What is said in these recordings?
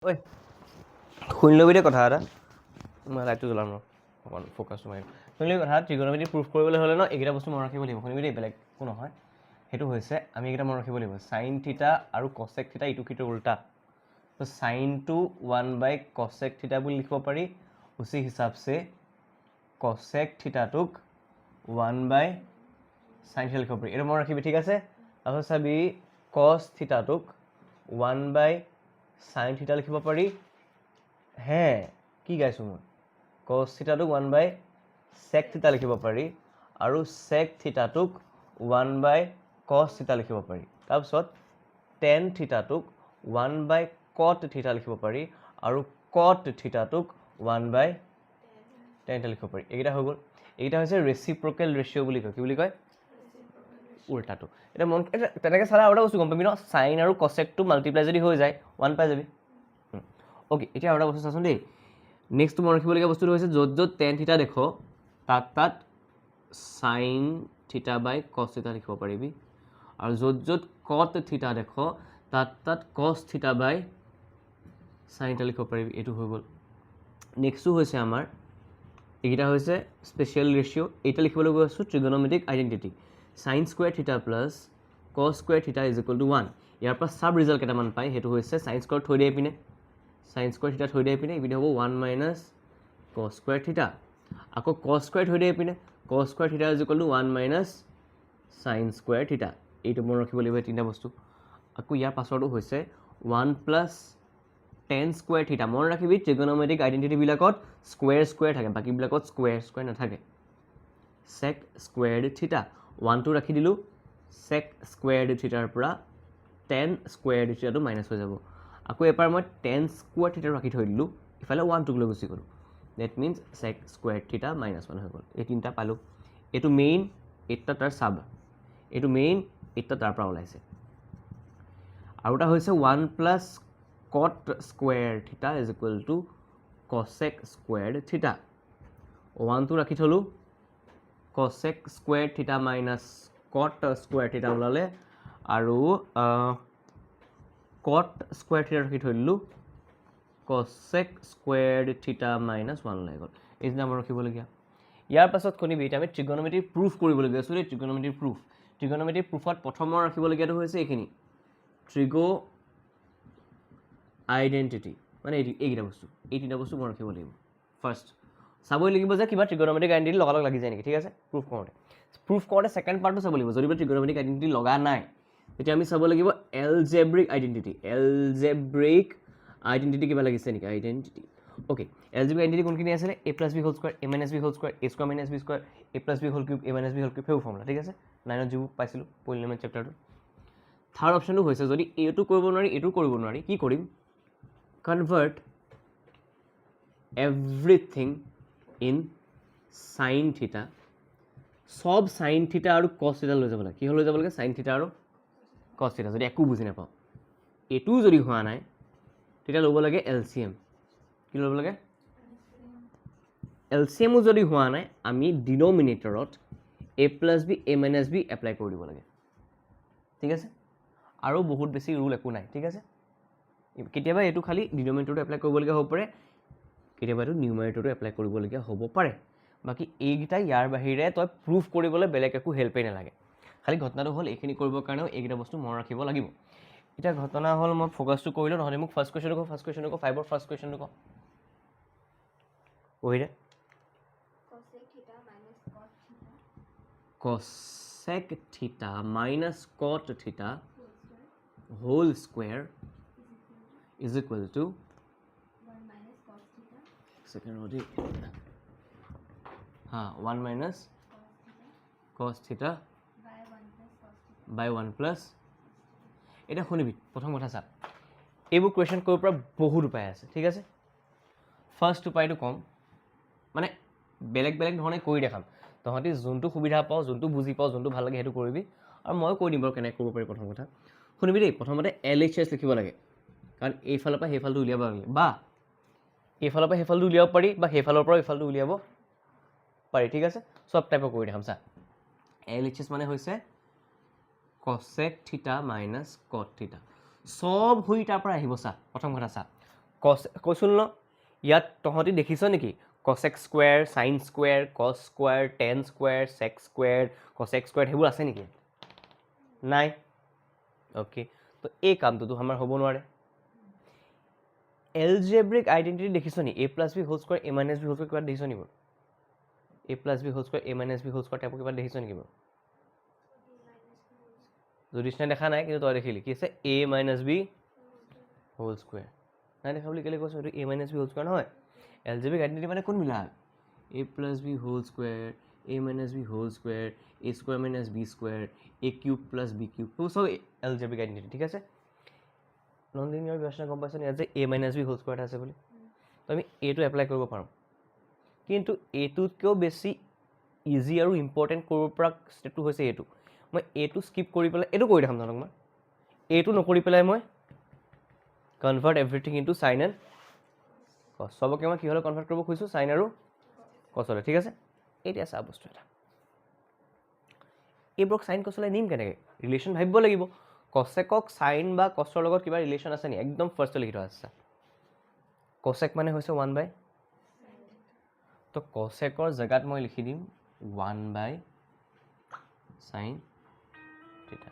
ঐ শুনি ল'বি দেই কথা এটা মই লাইটটো জ্বলাম ৰ অকণ ফ'কাছটো মাৰিম শুনি ল'বি কথা ট্ৰিগন'মেট্ৰি প্ৰুফ কৰিবলৈ হ'লে ন এইকেইটা বস্তু মনত ৰাখিব লাগিব শুনিবি দেই বেলেগ একো নহয় সেইটো হৈছে আমি এইকেইটা মনত ৰাখিব লাগিব চাইন থিটা আৰু কচেক থিটা ইটো সিটোৰ উল্টা তো চাইনটো 1/কচেক থিটা বুলি লিখিব পাৰি উচি হিচাপছে কচেক থিটাটোক 1/চাইন থিটা লিখিব পাৰি এইটো মনত ৰাখিবি ঠিক আছে তাৰপিছত চাবি কচ থিটাটোক 1/চাইন থিটা লিখিব পাৰি হে কি গাইছোঁ মই কচ থিটাটোক 1/চেক থিটা লিখিব পাৰি আৰু চেক থিটাটোক 1/কচ থিটা লিখিব পাৰি তাৰপিছত টেন থিটাটোক 1/কট থিটা লিখিব পাৰি আৰু কট থিটাটোক 1/টেন থিটা লিখিব পাৰি এইকেইটা হৈ গ'ল এইকেইটা হৈছে ৰেচিপ্ৰকেল ৰেচিঅ' বুলি কয় কি বুলি কয় উল্টাটো এতিয়া মন তেনেকৈ চালে আৰু এটা বস্তু গম পাবি ন চাইন আৰু কচেকটো মাল্টিপ্লাই যদি হৈ যায় 1 পাই যাবি অ'কে এতিয়া আৰু এটা বস্তু চাচোন দেই নেক্সটটো মনত ৰাখিবলগীয়া বস্তুটো হৈছে য'ত য'ত টেন থিটা দেখো তাত চাইন থিটা বাই কচ থিটা লিখিব পাৰিবি আৰু য'ত য'ত কট থিটা দেখো তাত কচ থিটা বাই চাইন থিটা লিখিব পাৰিবি এইটো হৈ গ'ল নেক্সটটো হৈছে আমাৰ এইকেইটা হৈছে স্পেচিয়েল ৰেচিঅ' এইটা লিখিবলৈ গৈ আছোঁ ট্ৰিগন'মেট্ৰিক identity sign square theta plus কচ স্কুৱেৰ থিটা ইজ ইকুৱেল টু 1 ইয়াৰ পৰা চাব ৰিজাল্ট কেইটামান পায় সেইটো হৈছে চাইন স্কুৱেৰ থৈ দিয়ে পিনে সাইন স্কোয়ার থিটা থৈ দিয়ে পিনে ইপিনে হ'ব 1 - cos স্কোয়ার থিটা আকৌ cos স্কোয়ার থৈ দিয়ে পিনে cos স্কোয়ার থিটা is equal to 1 - sin square থিটা এইটো মনত ৰাখিব লাগিব তিনিটা বস্তু আকৌ ইয়াৰ পাছৰটো হৈছে 1 + tan স্কোয়াৰ থিটা মনত ৰাখিবি ট্ৰিগন'মেট্ৰিক আইডেণ্টিটিবিলাকত স্কোয়াৰ থাকে বাকীবিলাকত স্কোয়াৰ নাথাকে sec স্কোয়াৰ্ড থিটা 1টো ৰাখি দিলোঁ sec স্কোয়াৰ্ড থিটাৰ পৰা tan স্কোয়াৰ্ড থিটাটো মাইনাছ হৈ যাব আকৌ এবাৰ মই tan স্কোয়াৰ থিটা ৰাখি থৈ দিলোঁ ইফালে 1টোক লৈ গুচি গ'লোঁ ডেট মিনছ sec স্কোয়াৰ থিটা -1 হৈ গ'ল এই তিনিটা পালোঁ এইটো মেইন এইটা তাৰ চাব এইটো মেইন এইটা তাৰ পৰা ওলাইছে আৰু এটা হৈছে 1 + cot স্কোয়াৰ থিটা ইজ ইকুৱেল টু cosec স্কোয়াৰ্ড থিটা 1টো ৰাখি থলোঁ cosec স্কোয়াৰ থিটা - cot স্কোয়াৰ থিটা ওলালে আৰু cot স্কোয়াৰ থিটা ৰাখি থৈ দিলোঁ cosec স্কোয়াৰ্ড থিটা -1 ওলাই গ'ল এই যে আমাৰ ৰাখিবলগীয়া ইয়াৰ পাছত শুনিবি এতিয়া আমি ট্ৰিগন'মেট্ৰি প্ৰুফ কৰিবলগীয়া আছোঁ দেই ট্ৰিগন'মেট্ৰি প্ৰুফত প্ৰথমৰ ৰাখিবলগীয়াটো হৈছে এইখিনি ট্ৰিগো আইডেণ্টিটি মানে এইকেইটা বস্তু এই তিনিটা বস্তু মই ৰাখিব লাগিব ফাৰ্ষ্ট চাবই লাগিব যে কিবা ট্ৰিগন'মেট্ৰিক আইডেণ্টিটি লগালগ লাগি যায় নেকি ঠিক আছে প্ৰুফ কৰোঁতে ছেকেণ্ড পাৰ্টটো চাব লাগিব যদি ট্ৰিগন'মেট্ৰিক আইডেণ্টিটি লগা নাই তেতিয়া আমি চাব লাগিব এলজেব্ৰিক আইডেণ্টিটি কিবা লাগিছে নেকি আইডেণ্টিটি অ'কে এলজেব্ৰিক আইডেণ্টিটি কোনখিনি আছিলে a + b² a - b² a² - b² a + b³ a - b³ সেইবোৰ ফৰ্মুলা ঠিক আছে 9ত যিবোৰ পাইছিলোঁ পলিনমিয়েল চেপ্টাৰটো থাৰ্ড অপশ্যনটো হৈছে যদি এইটো কৰিব নোৱাৰি এইটো কৰিব নোৱাৰি কি কৰিম convert everything in sine theta সব সাইন থিটা আৰু কচ থিটা লৈ যাব লাগে কি লৈ যাব লাগে সাইন থিটা আৰু কচ থিটা যদি একো বুজি নাপাওঁ এইটোও যদি হোৱা নাই তেতিয়া ল'ব লাগে এলচিএম কি ল'ব লাগে এলচিএমো যদি হোৱা নাই আমি ডিন'মিনেটৰত a + b a - b apply কৰি দিব লাগে ঠিক আছে আৰু বহুত বেছি ৰুল একো নাই ঠিক আছে কেতিয়াবা এইটো খালি ডিন'মিনেটৰটো এপ্লাই কৰিবলগীয়া হ'ব পাৰে কেতিয়াবা এইটো নিউমাৰেটৰটো এপ্লাই কৰিবলগীয়া হ'ব পাৰে বাকী এইকেইটা ইয়াৰ বাহিৰে তই প্ৰুফ কৰিবলৈ বেলেগ একো হেল্পেই নালাগে খালি ঘটনাটো হ'ল এইখিনি কৰিবৰ কাৰণেও এইকেইটা বস্তু মনত ৰাখিব লাগিব এতিয়া ঘটনা হ'ল মই ফ'কাছটো কৰিলোঁ নহ'লে মোক ফাৰ্ষ্ট কুৱেশ্যনটো কওঁ 5ৰ ফাৰ্ষ্ট কুৱেশ্যনটো কওঁ পঢ়িলে cosec theta -cot theta whole square is equal to 1 - cos থিটা / 1 + এতিয়া শুনিবি প্ৰথম কথা চা এইবোৰ কুৱেশ্যন কৰিব পৰা বহুত উপায় আছে ঠিক আছে ফাৰ্ষ্ট উপায়টো ক'ম মানে বেলেগ ধৰণে কৰি দেখাম তহঁতি যোনটো সুবিধা পাওঁ যোনটো বুজি পাওঁ যোনটো ভাল লাগে সেইটো কৰিবি আৰু ময়ো কৈ দিম বাৰু কেনেকৈ কৰিব পাৰি প্ৰথম কথা শুনিবি দেই প্ৰথমতে LHS লিখিব লাগে কাৰণ এইফালৰ পৰা সেইফালটো উলিয়াব লাগে বা এইফালৰ পৰা সেইফালটো উলিয়াব পাৰি বা সেইফালৰ পৰা এইফালটো উলিয়াব পাৰি ঠিক আছে সব টাইপৰ কৰি দেখাম চা LHS মানে হৈছে cosec থিটা - cot থিটা সব হৈ তাৰ পৰা আহিব চা প্ৰথম কথা চা কৈছিল ন ইয়াত তহঁতি দেখিছ নেকি cosec square sine square cos square tan square sec square cosec square সেইবোৰ আছে নেকি নাই অ'কে তো এই কামটোতো আমাৰ হ'ব নোৱাৰে এলজেব্ৰিক আইডেণ্টিটি দেখিছ নি A plus B whole square A minus B whole square কিবা দেখিছ নি বাৰু A plus B whole square A minus B whole square টাইপৰ কিবা দেখিছ নেকি বাৰু জ্যোতিষ্ণাই দেখা নাই কিন্তু তই দেখিলি কি আছে এ মাইনাছ বি হোল স্কুৱেৰ নাই দেখা বুলি কেলৈ কৈছোঁ এইটো এ মাইনাছ বি হোল স্কুৱাৰ নহয় এলজেব্ৰিক আইডেণ্টিটি মানে কোনবিলাক A plus B whole square A minus B whole square A square minus B square A cube plus B cube সেইবোৰ চব এলজেব্ৰিক আইডেণ্টিটি ঠিক আছে নন লিনিয়াৰ বিবেচনা গম পাইছোঁ ইয়াত যে এ মাইনাছ বি হোল স্কুৱাৰত আছে বুলি তো আমি এইটো এপ্লাই কৰিব পাৰোঁ কিন্তু এইটোতকৈও বেছি ইজি আৰু ইম্পৰ্টেণ্ট কৰিব পৰা ষ্টেপটো হৈছে এইটো মই এইটো স্কিপ কৰি পেলাই এইটো কৰি দেখাম ধৰক মই এইটো নকৰি পেলাই মই convert everything into sine and কছ চবকে মই কিহলৈ কনভাৰ্ট কৰিব খুজিছোঁ চাইন আৰু কছলৈ ঠিক আছে এতিয়া চা বস্তু এটা এইবোৰক চাইন কছলৈ নিম কেনেকৈ ৰিলেশ্যন ভাবিব লাগিব কচেকক চাইন বা কছৰ লগত কিবা ৰিলেশ্যন আছে নি একদম ফাৰ্ষ্টে লিখি থোৱা আছে কচেক মানে হৈছে 1/, তো কচেকৰ জেগাত মই লিখি দিম 1/sin থিটা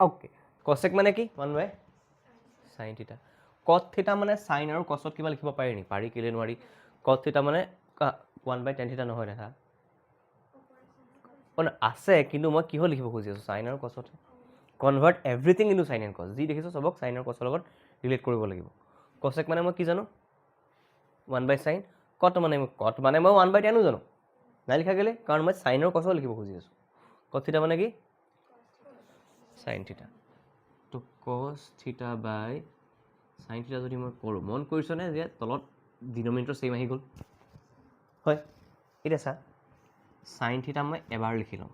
অ'কে কচেক মানে কি 1/sin থিটা কট থিটা মানে চাইন আৰু কচত কিবা লিখিব পাৰি নি পাৰি কেলৈ নোৱাৰি কট থিটা মানে 1/tan থিটা নহয় দেখা আছে কিন্তু মই কিহত লিখিব খুজি আছোঁ চাইন আৰু কচত convert everything into sine and cos যি দেখিছোঁ চবক চাইন আৰু কচৰ লগত ৰিলেট কৰিব লাগিব কচেক মানে মই কি জানো 1/sin কট মানে মই 1/tan জানো নাই লিখা গ'লে কাৰণ মই চাইন আৰু কচৰ লিখিব খুজি আছোঁ কট থিটা মানে কি চাইন থিটা তো কচ থিটা বাই চাইন থিটা যদি মই কৰোঁ মন কৰিছনে যে তলত ডিনমিনেটৰ ছেইম আহি গ'ল হয় এতিয়া চা চাইন থিটা মই এবাৰ লিখি লওঁ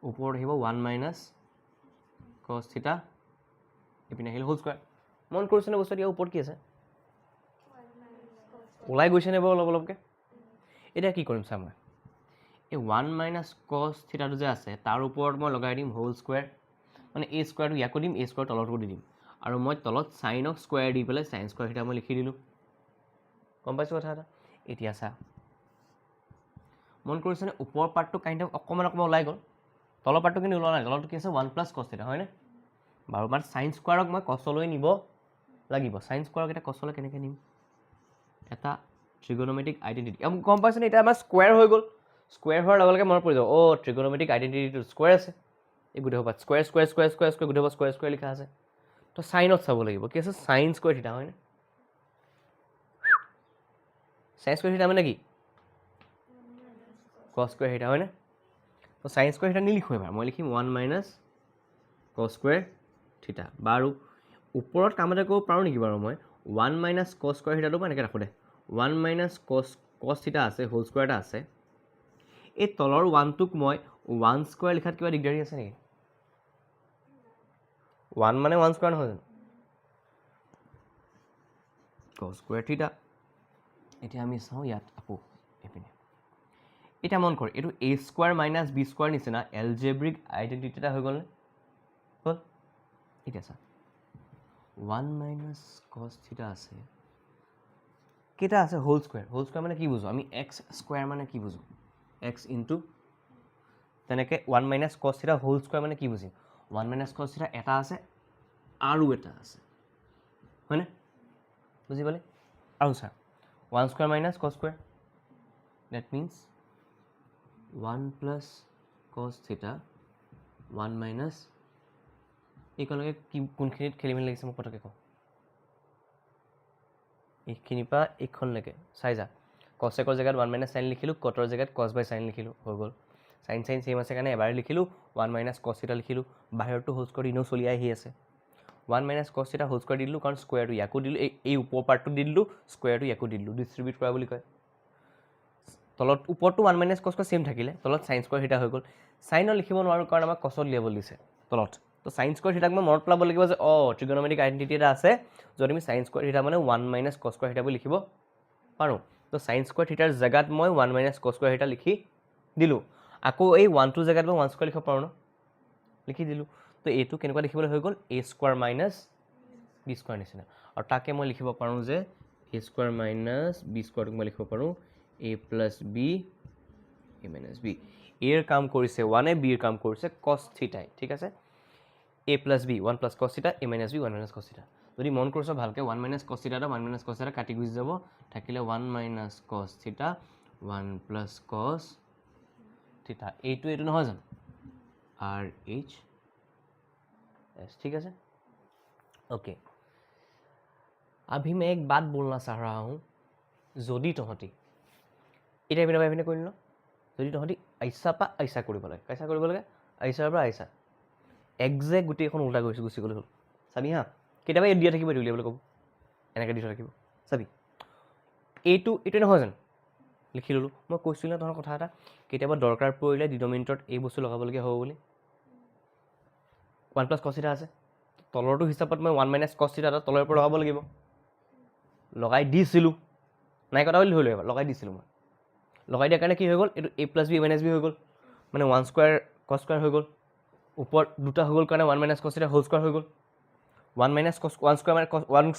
ওপৰত আহিব 1 - cos থিটা এইপিনে আহিলে হোল স্কুৱাৰ মন কৰিছেনে বস্তুটো ইয়াৰ ওপৰত কি আছে ওলাই গৈছেনে বাৰু অলপ অলপকৈ এতিয়া কি কৰিম চা মই এই 1 - cos থিটাটো যে আছে তাৰ ওপৰত মই লগাই দিম হোল স্কুৱাৰ মানে এই স্কুৱাৰটো ইয়াকো দিম এই স্কুৱাৰ তলতো দি দিম আৰু মই তলত চাইনক স্কুৱাৰ দি পেলাই চাইন স্কুৱাৰ থিটা মই লিখি দিলোঁ গম পাইছোঁ কথা এটা এতিয়া চা মন কৰিছেনে ওপৰৰ পাৰ্টটো কাইণ্ড অফ অকণমান ওলাই গ'ল তলৰ পাৰ্টটো কিন্তু ওলোৱা নাই তলৰটো কি আছে 1 + cos থিটা হয়নে বাৰু মানে চাইন স্কুৱাৰক মই কচলৈ নিব লাগিব চাইন স্কুৱাৰক এটা কচলৈ কেনেকৈ নিম এটা ট্ৰিগনমেটিক আইডেণ্টিটি গম পাইছেনে এতিয়া আমাৰ স্কুৱেৰ হৈ গ'ল স্কুৱেৰ হোৱাৰ লগে লগে মনত পৰি যাব অ' ট্ৰিগনমেটিক আইডেণ্টিটিটো স্কুৱেৰ আছে এই গোটেই সোপাত square square square square square গোটেই সোপা স্কুৱেৰ স্কুৱেৰ লিখা আছে তো চাইনত চাব লাগিব কি আছে চাইন স্কুৱেৰ থিটা হয়নে চাইন স্কুৱেৰ থিটা মানে কি cos স্কুৱেৰ থিটা হয়নে তো চাইন স্কুৱেৰ থিটা নিলিখোঁ এবাৰ মই লিখিম 1 - cos স্কুৱেৰ থিটা বাৰু ওপৰত কাম এটা কৰিব পাৰোঁ নেকি বাৰু মই 1 - cos স্কুৱেৰ থিটাটো মই এনেকৈ ৰাখোঁ দে 1 - cos থিটা আছে হোল স্কুৱাৰ এটা আছে এই তলৰ 1টোক মই 1 স্কুৱাৰ লিখাত কিবা দিগদাৰী আছে নেকি 1 মানে 1 স্কুৱাৰ নহয় জানো cos square theta এতিয়া আমি চাওঁ ইয়াত আকৌ এপিনে এটা মন কৰ এটো a square minus b square নিচিনা algebraic identity এটা হৈ গ'ল নে হ'ল এটা চা 1 minus cos theta আছে কেটা আছে হোল স্কয়ার মানে কি বুঝো আমি x স্কয়ার মানে কি বুঝো x into তেনেকে 1 minus cos theta whole square মানে কি বুঝিম 1 minus cos theta এটা আছে আৰু এটা আছে হয়নে বুঝি পালে আৰু sir 1 square minus cos square that means 1 plus cos theta 1 minus এইকলকে কি কোনখিনিত খেলি মেলি লাগিছে মই পটকে কওঁ এইখিনি পা এইখন লৈকে চাই যা cosecৰ জেগাত 1 minus sin লিখিলো cotৰ জেগাত cos by sin লিখিলো হৈ গ'ল sin সেম আছে কাৰণে এবাৰ লিখিলো 1 minus cos theta লিখিলো বাহিৰটো হোল স্কয়াৰ ইনো চলি আহি আছে 1 minus cos theta whole square দিলো কাৰণ স্কয়াৰটো ইয়াকো দিলো এই ওপৰ পাৰ্টটো দিলো স্কয়াৰটো ইয়াকো দিলো ডিস্ট্ৰিবিউট কৰা বুলি কয় তলত ওপৰটো 1 minus cos সেম থাকিলে তলত sin স্কয়াৰ থিটা হৈ গ'ল sin লিখিব নোৱাৰো কাৰণ আমাক cos লেবেল দিছে তলত তো sin স্কয়াৰ থিটাক মই মনত পেলাব লাগিব যে ট্ৰিগোনোমেট্ৰিক আইডেন্টিটি এটা আছে যদি আমি sin স্কয়াৰ থিটা মানে 1 minus cos স্কয়াৰ থিটা বুলি লিখিব পাৰো তো sin স্কয়াৰ থিটাৰ জায়গাত মই 1 minus cos স্কয়াৰ থিটা লিখি দিলো আকৌ এই 1 টোৰ জায়গাত মই 1 স্কয়াৰ লিখিব পাৰো ন লিখি দিলো তো এইটো কেনেকুৱা লিখিবলৈ হৈ গ'ল a square minus b square নিচিনা আৰু তাকে মই লিখিব পাৰো যে a স্কয়াৰ minus b স্কয়াৰটোক মই লিখিব পাৰো a plus b a minus b এৰ কাম কৰিছে 1 এ b এৰ কাম কৰিছে cos থিটা ঠিক আছে a plus b 1 plus cos theta a minus b 1 minus cos theta যদি মন কৰিছ ভালকে 1 minus cos theta 1 minus cos theta কাটি গুছি যাব থাকিলে 1 minus cos theta 1 plus cos theta এইটো নহয় জানো r h s ठीक है ओके अभी मैं एक बात बोलना चाह रहा हूँ যদি তহঁতি এটা বিনা ভাইপিনে কৰি ল যদি তহঁতি আইসা পা আইসা কৰিব লাগে কাইসা কৰিব লাগে আইসাৰ পৰা আইসা একজেক্ট গোটেইখন উল্টা কৰিছে গুচি গ'লে হ'ল চাবি হা কেতিয়াবা এই দিয়া থাকিব এইটো উলিয়াবলৈ ক'ব এনেকৈ দি থৈ থাকিব চাবি এইটো নহয় জানো লিখি ল'লোঁ মই কৈছিলোঁ নহয় কথা এটা কেতিয়াবা দৰকাৰ পৰিলে ডিনমিনেটৰত এই বস্তু লগাবলগীয়া হ'ব বুলি 1 plus cos theta আছে তলৰটো হিচাপত মই 1 minus cos theta তলৰ পৰা লগাব লাগিব লগাই দিছিলোঁ নাই কথা বুলি ধৰি লওঁ লগাই দিছিলোঁ মই লগাই দিয়াৰ কাৰণে কি হৈ গ'ল এইটো a plus b minus b হৈ গ'ল মানে 1 square cos square হৈ গ'ল ওপৰ দুটা হৈ গ'ল কাৰণে 1 minus cos theta whole square হৈ গ'ল 1 minus cos 1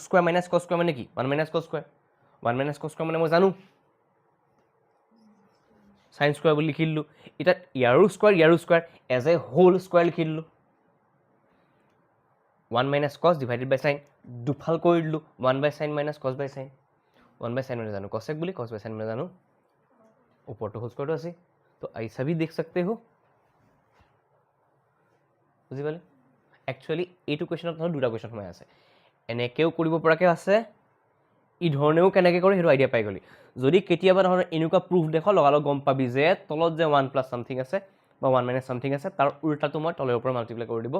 square minus cos square মানে কি 1 minus cos square 1 minus cos square মানে মই জানো sin square বুলি লিখি দিলোঁ এটা ইয়াৰো square as a whole square লিখি দিলোঁ 1 minus cos divided by sin দুফাল কৰি দিলোঁ 1 by sin minus cos by sin 1 by sin মানে জানো cosec বুলি cos by sin মানে জানো ऊपर तो होल स्क्वायर আছে तो ऐसा भी देख सकते हो বুঝি পালে एक्चुअली এইটো কোৱেশ্চনত নহয় দুটা কোৱেশ্চন সোমাই আছে এনেকেও কৰিব পৰাকে আছে ই ধৰণেও কেনেকৈ কৰে সেইটো আইডিয়া পাই গলি যদি কেতিয়াবা ধৰণৰ এনেকুৱা প্ৰুফ দেখো লগালগ গম পাবি যে তলত যে 1 প্লাস সামথিং আছে বা 1 মাইনাস সামথিং আছে তাৰ উল্টাটো মই তলৰ ওপৰ মাল্টিপ্লাই কৰি দিব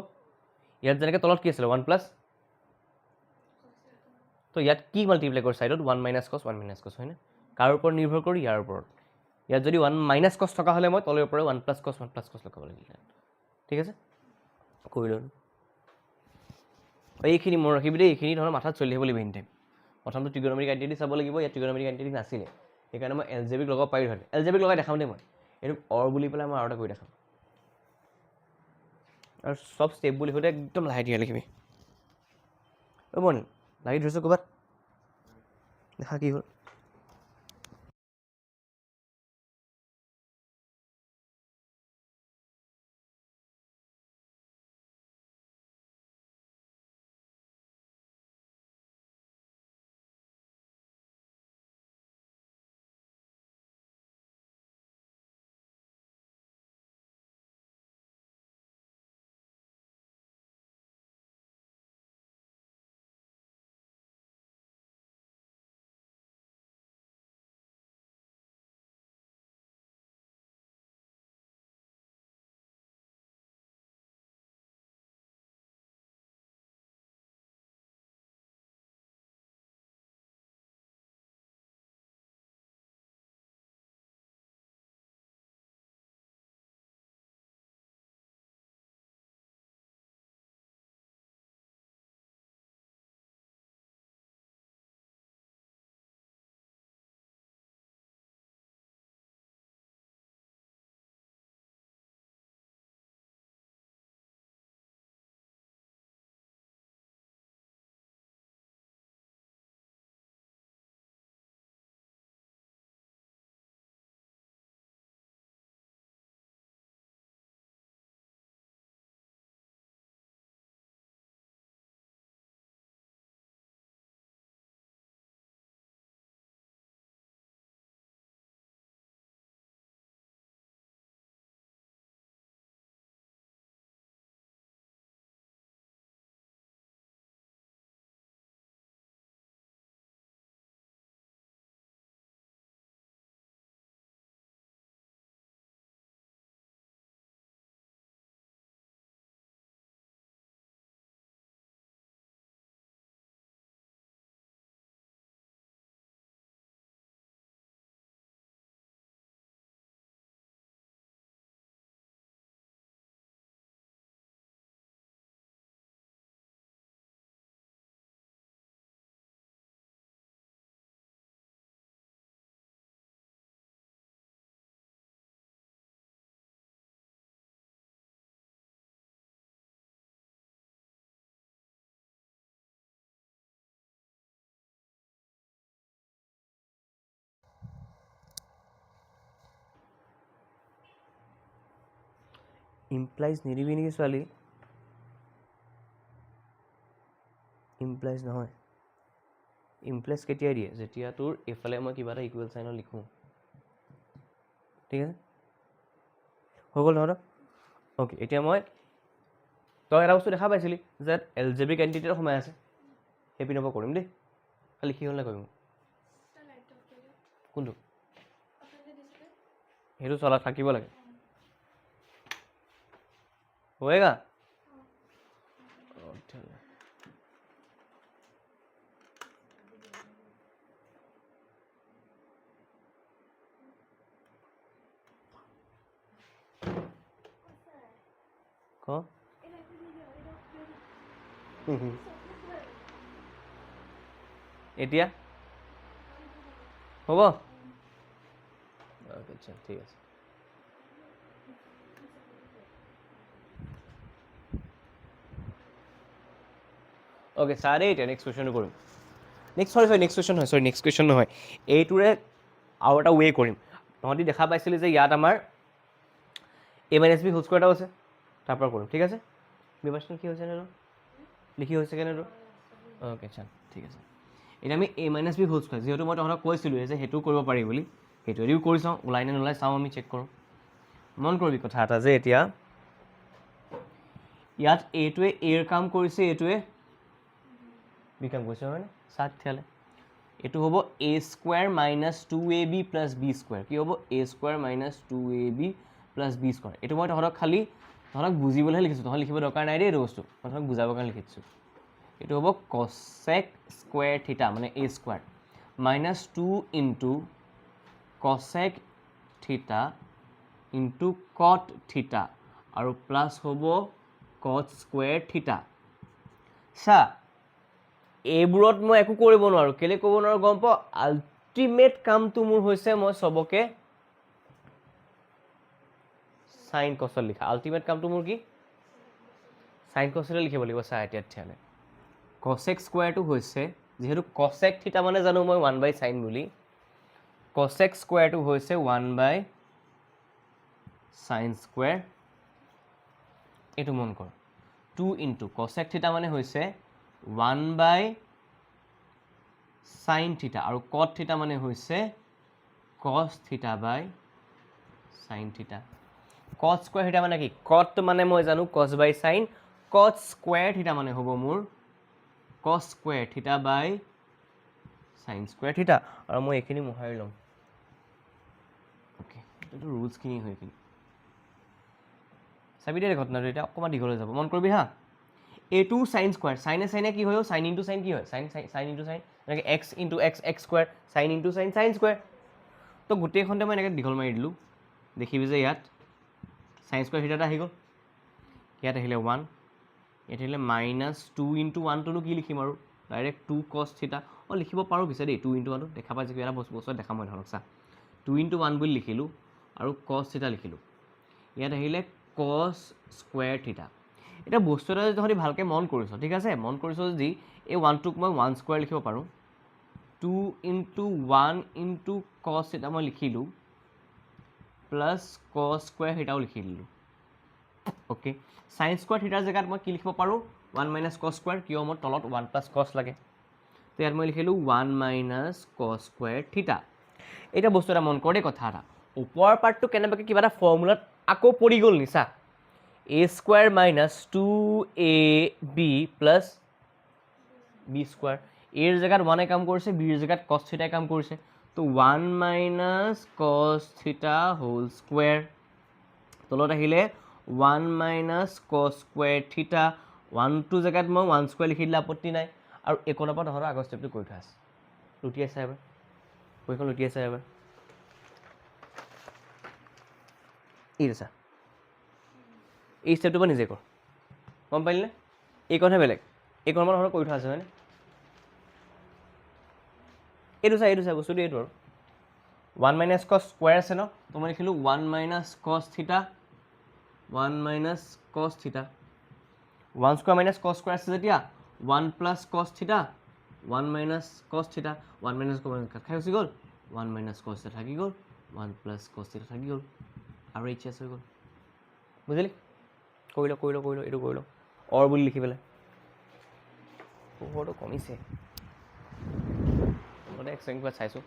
ইয়াত যেনেকৈ তলত কি আছিল 1 প্লাস তো ইয়াত কি মাল্টিপ্লাই কৰি সাইডত 1 মাইনাস cos 1 মাইনাস cos হয়নে কাৰ ওপৰত নিৰ্ভৰ কৰি ইয়াৰ ওপৰত ইয়াত যদি 1 মাইনাস cos থকা হলে মই তলৰ ওপৰ 1 প্লাস cos 1 প্লাস cos লগাব লাগিল ঠিক আছে কৰি লওঁ এইখিনি মন ৰাখিবি দেই এইখিনি ধৰণৰ মাথাত চলি আহিব লাগিব এনি টাইম প্ৰথমটো ট্ৰিগোনোমেট্ৰিক আইডেন্টিটি চাব লাগিব ইয়াত ট্ৰিগোনোমেট্ৰিক আইডেন্টিটি নাছিলে সেইকাৰণে মই এলজেব্ৰিক লগাব পাৰিলোঁ হয় এলজেব্ৰিক লগাই দেখাম দেই মই এইটো অৰ বুলি পেলাই মই আৰু এটা কৰি দেখাম আৰু সব ষ্টেপ বুলি সোধে একদম লাহে ধীৰে লিখিবি বনি লাগি ধৰিছোঁ ক'ৰবাত দেখা কি হ'ল ইমপ্লাইজ নিদিবি নেকি ছোৱালী? ইমপ্লাইজ নহয়, ইমপ্লাইজ কেতিয়া দিয়ে? যেতিয়া তোৰ এইফালে মই কিবা এটা ইকুৱেল চাইনত লিখোঁ। ঠিক আছে, হৈ গ'ল নহয়? অ'কে, এতিয়া মই তই এটা বস্তু দেখা পাইছিলি যে এলজেব্ৰিক এণ্টিটিটো সোমাই আছে, সেই পিনৰ পৰা কৰিম দেই। খালি কি হ'লে কৰিম? কোনটো? সেইটো চলা থাকিব লাগে। হয়েগা? ক এতিয়া হ'ব? আচ্ছা ঠিক আছে। অ'কে চা দেই, এতিয়া নেক্সট কুৱেশ্যনটো কৰিম। নেক্সট কুৱেশ্যন নহয়, এইটোৰে আৰু এটা ৱে কৰিম। তহঁতি দেখা পাইছিলি যে ইয়াত আমাৰ a - b হোল স্কোৱাৰ এটাও আছে, তাৰ পৰা কৰিম। ঠিক আছে, বিভাজন কি হৈছে নে লিখি হৈছে কেনে তোৰ? অ'কে চাল ঠিক আছে। এতিয়া আমি a - b হোল স্কোৱাৰ, যিহেতু মই তহঁতক কৈছিলোঁ যে সেইটোও কৰিব পাৰি বুলি, সেইটোৱেদিও কৰি চাওঁ, ওলাই নে নোলাই চাওঁ, আমি চেক কৰোঁ। মন কৰিবি কথা এটা যে এতিয়া ইয়াত এইটোৱে এৰ কাম কৰিছে, এইটোৱে বি কাম কৰিছে, হয়নে? চাওক তেতিয়াহ'লে এইটো হ'ব a square minus 2ab plus b square. কি হ'ব? a square minus 2ab plus b square. এইটো মই তহঁতক বুজিবলৈহে লিখিছোঁ, তহঁতক লিখিব দৰকাৰ নাই দেই এইটো বস্তু, মই তহঁতক বুজাবৰ কাৰণে লিখিছোঁ। এইটো হ'ব কছেক স্কুৱেৰ থিটা, মানে a স্কুৱেৰ মাইনাছ 2 ইনটু কছেক থিটা ইনটু কট থিটা আৰু প্লাছ হ'ব কট স্কুৱেৰ থিটা। চা, এইবোৰত মই একো কৰিব নোৱাৰোঁ। কেলৈ কৰিব নোৱাৰোঁ গম পাওঁ? আল্টিমেট কামটো মোৰ হৈছে মই চবকে চাইন কছত লিখা। আল্টিমেট কামটো মোৰ কি? চাইন কছতে লিখিব লাগিব। চা এতিয়া তেতিয়াহ'লে কছেক স্কুৱেৰটো হৈছে, যিহেতু কছেক থিটা মানে জানো মই 1/sin বুলি, কছেক স্কুৱেৰটো হৈছে 1/sin স্কুৱেৰ। এইটো মন কৰ, 2 ইনটু কছেক থিটা মানে হৈছে 1/sin থিটা আৰু কট থিটা মানে হৈছে কছ থিটা বাই sin থিটা। কট স্কুৱেৰ থিটা মানে কি? কট মানে মই জানো কছ বাই চাইন, কট স্কুৱেৰ থিটা মানে হ'ব মোৰ কছ স্কুৱেৰ থিটা বাই চাইন স্কুৱেৰ থিটা। আৰু মই এইখিনি মোহাৰি ল'ম। অ'কে, এইটো ৰুলছখিনি হয় এইখিনি। চাবি দেই ঘটনাটো, এতিয়া অকণমান দীঘল হৈ যাব, মন কৰিবি হা। এইটো চাইন স্কুৱেৰ, চাইনে কি হয়? চাইন ইনটু চাইন কি হয়? চাইন ইনটু চাইন, এনেকৈ x into x square, sign into sign square. তো গোটেইখনতে মই এনেকৈ দীঘল মাৰি দিলোঁ। দেখিবি যে ইয়াত চাইন স্কুৱেৰ থিটা এটা আহি গ'ল, ইয়াত আহিলে 1, ইয়াত আহিলে মাইনাছ 2 ইনটু 1টোনো কি লিখিম আৰু? ডাইৰেক্ট 2 কছ থিটা। অঁ লিখিব পাৰোঁ পিছে দেই, 2 ইনটু 1টো দেখা পাইছে কিবা এটা বস্তুত দেখা মই ধৰক চা, 2 ইনটু 1 বুলি লিখিলোঁ আৰু কছ থিটা লিখিলোঁ। ইয়াত আহিলে কছ স্কুৱেৰ থিটা। এতিয়া বস্তু এটা যদি তহঁতি ভালকৈ মন কৰিছ, ঠিক আছে, মন কৰিছ যদি এই 1টোক মই 1 স্কুৱেৰ লিখিব পাৰোঁ, 2 ইনটু 1 ইনটু কছ থিটা মই লিখিলোঁ, প্লাছ কছ স্কুৱেৰ থিটাও লিখি দিলোঁ। অ'কে, চাইন স্কুৱেৰ থিটাৰ জেগাত মই কি লিখিব পাৰোঁ? 1 মাইনাছ কছ স্কুৱেৰ, কিয় মোৰ তলত 1 প্লাছ কছ লাগে। তো ইয়াত মই লিখিলোঁ 1 মাইনাছ কছ স্কুৱেৰ থিটা। এতিয়া বস্তু এটা মন কৰ দেই, কথা এটা, ওপৰৰ পাৰ্টটো কেনেবাকৈ কিবা এটা ফৰ্মুলাত আকৌ পৰি গ'ল নিচা, a square minus 2ab plus b square. এৰ জেগাত 1এ কাম কৰিছে, বিৰ জেগাত কছ থিটাই কাম কৰিছে। তো 1 মাইনাছ কছ থিটা হোল স্কুৱেৰ, তলত আহিলে 1 মাইনাছ কছ স্কুৱেৰ থিটা। 1টো জেগাত মই 1 স্কুৱেৰ লিখি দিলে আপত্তি নাই। আৰু এইকণৰ পৰা তহঁতৰ আগৰ ষ্টেপটো কৰি থোৱা আছে, লুটিয়াই চাই এবাৰ, বহীখন লুটিয়াই চাই এবাৰ। এইটো চা, এই ষ্টেপটোৰ পৰা নিজে কৰ, গম পালিনে? এইকণহে বেলেগ, এইকণৰ পৰা তহঁতৰ কৰি থোৱা আছে হয়নে? এইটো চা বস্তুটো এইটো আৰু 1 মাইনাছ কছ স্কুৱেৰ আছে ন, তো মই লিখিলোঁ 1 মাইনাছ কছ থিটা, 1 মাইনাছ কছ থিটা। 1 স্কুৱেৰ মাইনাছ কছ স্কুৱেৰ আছে যেতিয়া 1 প্লাছ কছ থিটা, 1 মাইনাছ কছ থিটা, 1 মাইনাছ কছ কাট খাই গুচি গ'ল, 1 মাইনাছ কছ থিটা থাকি গ'ল, 1 প্লাছ কছ থিটা থাকি গ'ল, আৰু এইচ এছ হৈ গ'ল। বুজিলি? কৰি ল এইটো কৰি ল অৰ বুলি লিখি পেলাই পোহৰটো কমিছে মই এক ছেকেণ্ড কিবা চাইছোঁ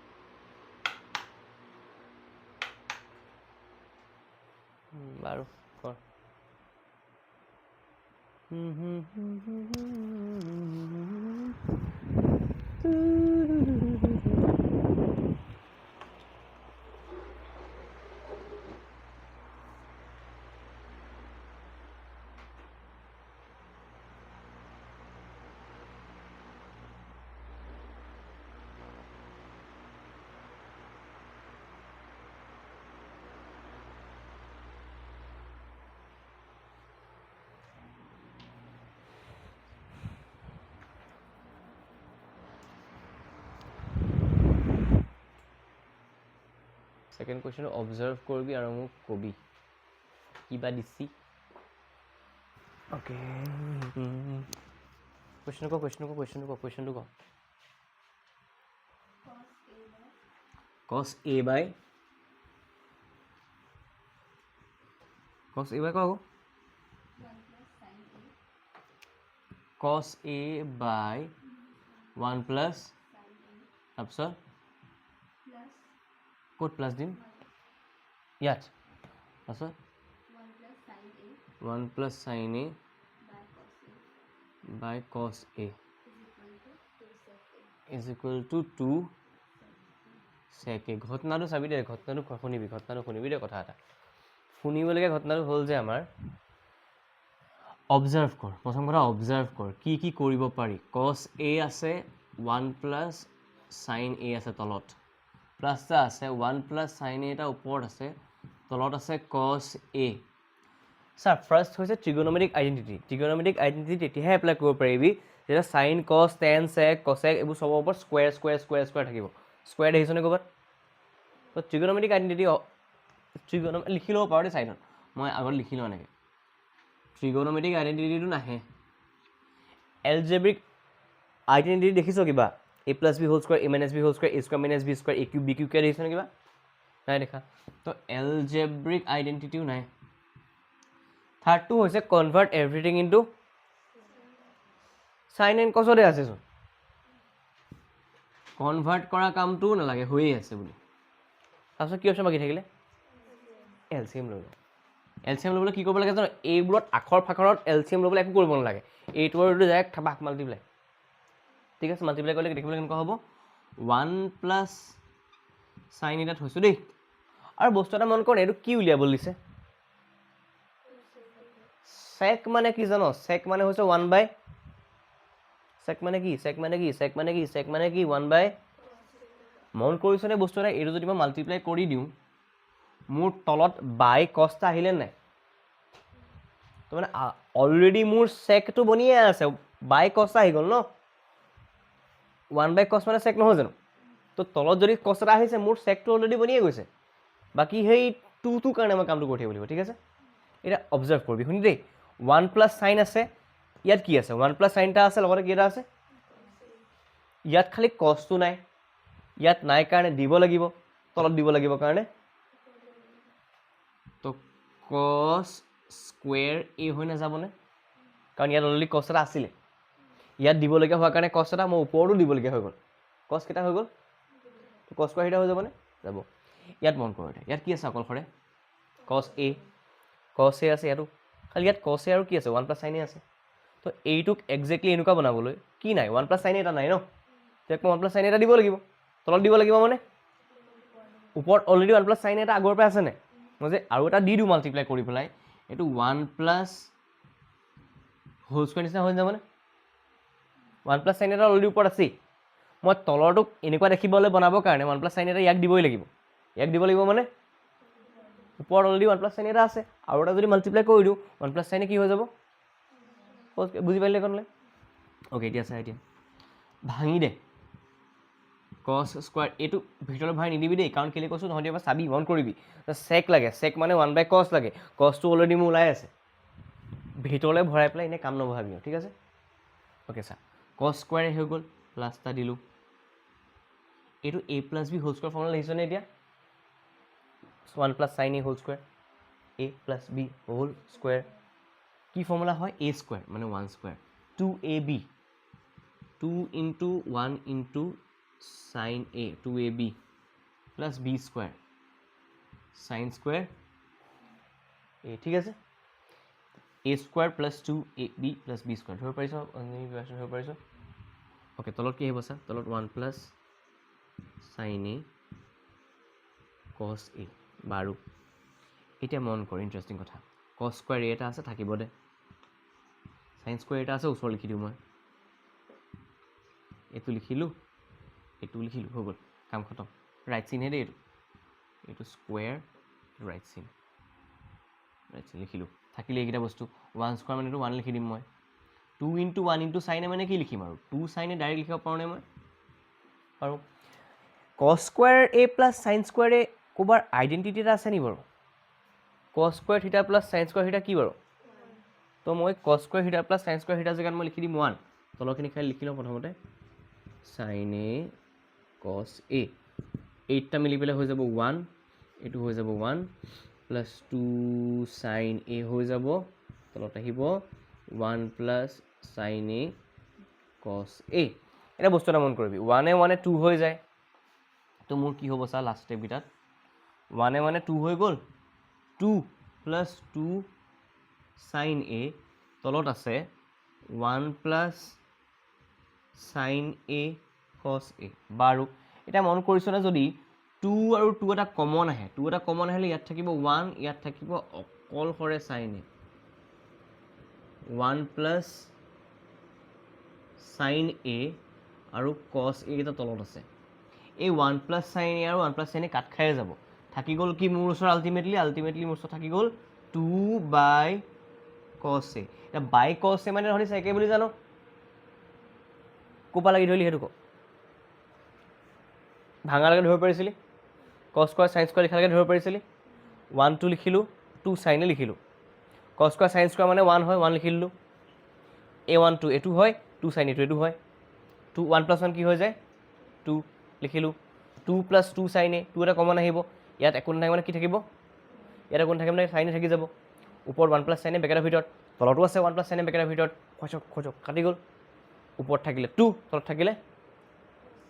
বাৰু কৰ সেকেন্ড কোৱেশ্চন অবজাৰ্ভ কৰিবি আৰু মোক কবি কিবা দিছি ওকে কোৱেশ্চনটো ক cos a by ক আকৌ cos a by 1 plus তাৰপিছত ক'ত প্লাছ দিম ইয়াত তাৰপিছত 1 plus sin a by cos a is equal to 2 sec a ঘটনাটো চাবি দে ঘটনাটো শুনিবি দে কথা এটা শুনিবলগীয়া ঘটনাটো হ'ল যে আমাৰ অবজাৰ্ভ কৰ প্ৰথম কথা অবজাৰ্ভ কৰ কি কৰিব পাৰি cos a আছে 1 plus sin a আছে তলত প্লাছ এটা আছে 1 plus sin a এটা ওপৰত আছে তলত আছে cos a স্যাৰ ফাৰ্ষ্ট হৈছে ট্ৰিগোনোমেট্ৰিক আইডেন্টিটি তেতিয়াহে এপ্লাই কৰিব পাৰিবি যেতিয়া sin cos tan sec cosec এইবোৰ চবৰ ওপৰত স্কুৱেৰ থাকিব স্কুৱেৰ দেখিছনে ক'ৰবাত তো ট্ৰিগোনোমেট্ৰিক আইডেন্টিটি লিখি ল'ব পাৰোঁ দেই চাইডত মই আগত লিখি লওঁ এনেকৈ ট্ৰিগোনোমেট্ৰিক আইডেন্টিটিটো নাহে এলজেব্ৰিক আইডেন্টিটি দেখিছ কিবা a plus b whole square a minus b whole square a square minus b square a cube b cube দেখিছনে কিবা নাই দেখা তো এলজেব্ৰিক আইডেন্টিটিও নাই থাৰ্ডটো হৈছে convert everything into sine and কছতে আছেচোন কনভাৰ্ট কৰা কামটোও নালাগে হৈয়ে আছে বুলি তাৰপিছত কি অপশ্যন বাকী থাকিলে এলচিএম ল'বলৈ কি কৰিব লাগে জানো এইবোৰত আখৰ ফাখৰত এলচিএম ল'বলৈ একো কৰিব নালাগে এইটো আৰু এইটো ডাইৰেক্ট থাপাক মাল্টিপ্লাই ঠিক আছে মাল্টিপ্লাই কৰিলে দেখিবলৈ কেনেকুৱা হ'ব 1 প্লাছ চাইন এটা থৈছোঁ দেই আৰু বস্তু এটা মন কৰ এইটো কি উলিয়াবলৈ দিছে sec মানে কি জানো sec মানে হৈছে 1 by sec মানে কি 1 by মন কৰিছনে বস্তু এটা এইটো যদি মই মাল্টিপ্লাই কৰি দিওঁ মোৰ তলত বাই কষ্ট আহিলে নাই তো মানে অলৰেডি মোৰ সেকটো বনিয়ে আছে বাই কষ্ট আহি গ'ল ন 1 by cos মানে sec নহয় জানো তো তলত যদি কষ্ট এটা আহিছে মোৰ সেকটো অলৰেডি বনিয়ে গৈছে বাকি সেই 2 কাৰণে মই কামটো কৰি থাকিব লাগিব ঠিক আছে এটা অবজাৰ্ভ কৰিবি শুনি দেই 1 plus sin আছে ইয়াত কি আছে 1 plus sin টা আছে লগতে কি এটা আছে ইয়াত খালি cosটো নাই ইয়াত নাই কাৰণে দিব লাগিব তলত দিব লাগিব কাৰণে তো cos square a হৈ নাযাবনে কাৰণ ইয়াত অলৰেডি cos এটা আছিলে ইয়াত দিবলগীয়া হোৱাৰ কাৰণে cos এটা মই ওপৰতো দিবলগীয়া হৈ গ'ল cos কেইটা হৈ গ'ল cos স্কয়াৰ এটা হৈ যাবনে যাব ইয়াত মন কৰোঁ ইয়াত কি আছে অকলখৰে cos a আছে ইয়াতো খালি ইয়াত cos a আৰু কি আছে 1 plus sin a আছে তো এইটোক এক্সেক্টলি এনেকুৱা বনাবলৈ কি নাই 1 plus sin a এটা নাই ন তাক মই 1 plus sin a এটা দিব লাগিব তলত দিব লাগিব মানে ওপৰত অলৰেডি 1 plus sin a এটা আগৰ পৰা আছে নে মই যে আৰু এটা দি দিওঁ মাল্টিপ্লাই কৰি পেলাই এইটো 1 plus হোল স্কয়াৰ নিচিনা হৈ যাবনে 1 plus sin এটা অলৰেডি ওপৰত আছে মই তলৰটোক এনেকুৱা দেখিবলৈ বনাবৰ কাৰণে 1 plus sin এটা ইয়াক দিবই লাগিব ইয়াক দিব লাগিব মানে ওপৰত অলৰেডি 1 plus sin এটা আছে আৰু এটা যদি মাল্টিপ্লাই কৰি দিওঁ 1 plus sin কি হৈ যাব বুজি পাইলে কোনলে ওকে এতিয়া চাই এতিয়া ভাঙি দে cos স্কয়াৰ এইটো ভিতৰত ভৰাই নিদিবি দেই কাৰণ কেলে কৈছো নহ'লে এবাৰ চাবি মন কৰিবি sec লাগে sec মানে 1 by cos লাগে cosটো অলৰেডি মোৰ ওলাই আছে ভিতৰলৈ ভৰাই পেলাই এনে কাম নবহাবি ঠিক আছে ওকে স্যাৰ cos স্কয়াৰ হৈ গ'ল প্লাছ এটা দিলোঁ এইটো a plus b whole square formula লিখিছনে এতিয়া 1 plus sin a whole square a plus b whole square কি ফৰ্মুলা হয় a স্কোৱাৰ মানে 1 square 2ab 2 into 1 into sin a 2ab plus b square sin square a ঠিক আছে a square plus 2ab plus b square ধৰিব পাৰিছ ধৰিব পাৰিছ okay তলত কি আহিব চা তলত 1 plus sin a cos a বাৰু এতিয়া মন কৰ ইণ্টাৰেষ্টিং কথা cos স্কোৱাৰ a এটা আছে থাকিব দে sin স্কোৱাৰ এটা আছে ওচৰ লিখি দিওঁ মই এইটো লিখিলোঁ হৈ গ'ল কাম খতম ৰাইট চিনহে দেই এইটো স্কুৱেৰ ৰাইট চিন লিখিলোঁ থাকিলে এইকেইটা বস্তু 1 স্কোৱাৰ মানে 1 লিখি দিম মই 2 into 1 into sin মানে কি লিখিম আৰু 2 sin ডাইৰেক্ট লিখিব পাৰোঁনে মই পাৰোঁ cos square a plus sin square a ক'ৰবাৰ আইডেণ্টিটি এটা আছে নি বাৰু cos স্কোৱাৰ থিটা প্লাছ sin স্কোৱাৰ থিটা কি বাৰু তো মই cos স্কোৱাৰ থিটা প্লাছ sin স্কোৱাৰ থিটা জেগাত মই লিখি দিম 1 তলৰখিনি খালি লিখি লওঁ প্ৰথমতে sin a cos a 8টা মিলি পেলাই হৈ যাব 1 এইটো হৈ যাব 1 প্লাছ 2 sin a হৈ যাব তলত আহিব 1 plus sin a cos a এটা বস্তু এটা মন কৰিবি 1 এ 2 হৈ যায় তো মোৰ কি হ'ব চা লাষ্ট ষ্টেপকেইটাত 1 এ 2 হৈ গ'ল 2 প্লাছ 2 sin a তলত আছে 1 plus sin a cos a বাৰু এটা মন কৰিছনে যদি 2 আৰু 2 এটা কমন আহে 2 এটা কমন আহিলে ইয়াত থাকিব 1 ইয়াত থাকিব অকলশৰে sin a 1 plus sin a আৰু cos a কেইটা তলত আছে এই 1 প্লাছ sin a আৰু 1 প্লাছ sin a কাট খাই যাব থাকি গ'ল কি মোৰ ওচৰত আল্টিমেটলি মোৰ ওচৰত থাকি গ'ল 2 বাই cos a এতিয়া বাই cos a মানে ধৰিছে একে বুলি জানো কোপা লাগি ধৰিলি সেইটো ক ভাঙালৈকে ধৰিব পাৰিছিলি cos স্কোৱাৰ sin স্কোৱাৰ লিখালৈকে ধৰিব পাৰিছিলি 1 2 লিখিলোঁ 2 sin এ লিখিলোঁ cos স্কোৱাৰ sin স্কোৱাৰ মানে 1 হয় 1 লিখি দিলোঁ a1 2 এইটো হয় 2 sin এইটো হয় 2 1 প্লাছ 1 কি হৈ যায় 2 লিখিলোঁ 2 প্লাছ 2 sin a 2 এটা কমন আহিব ইয়াত একো নাথাকে মানে কি থাকিব ইয়াত একো নাথাকে মানে sin থাকি যাব ওপৰত 1 প্লাছ sin a বেকেটৰ ভিতৰত তলতো আছে 1 প্লাছ sin a বেকেটৰ ভিতৰত খচক কাটি গ'ল ওপৰত থাকিলে 2 তলত থাকিলে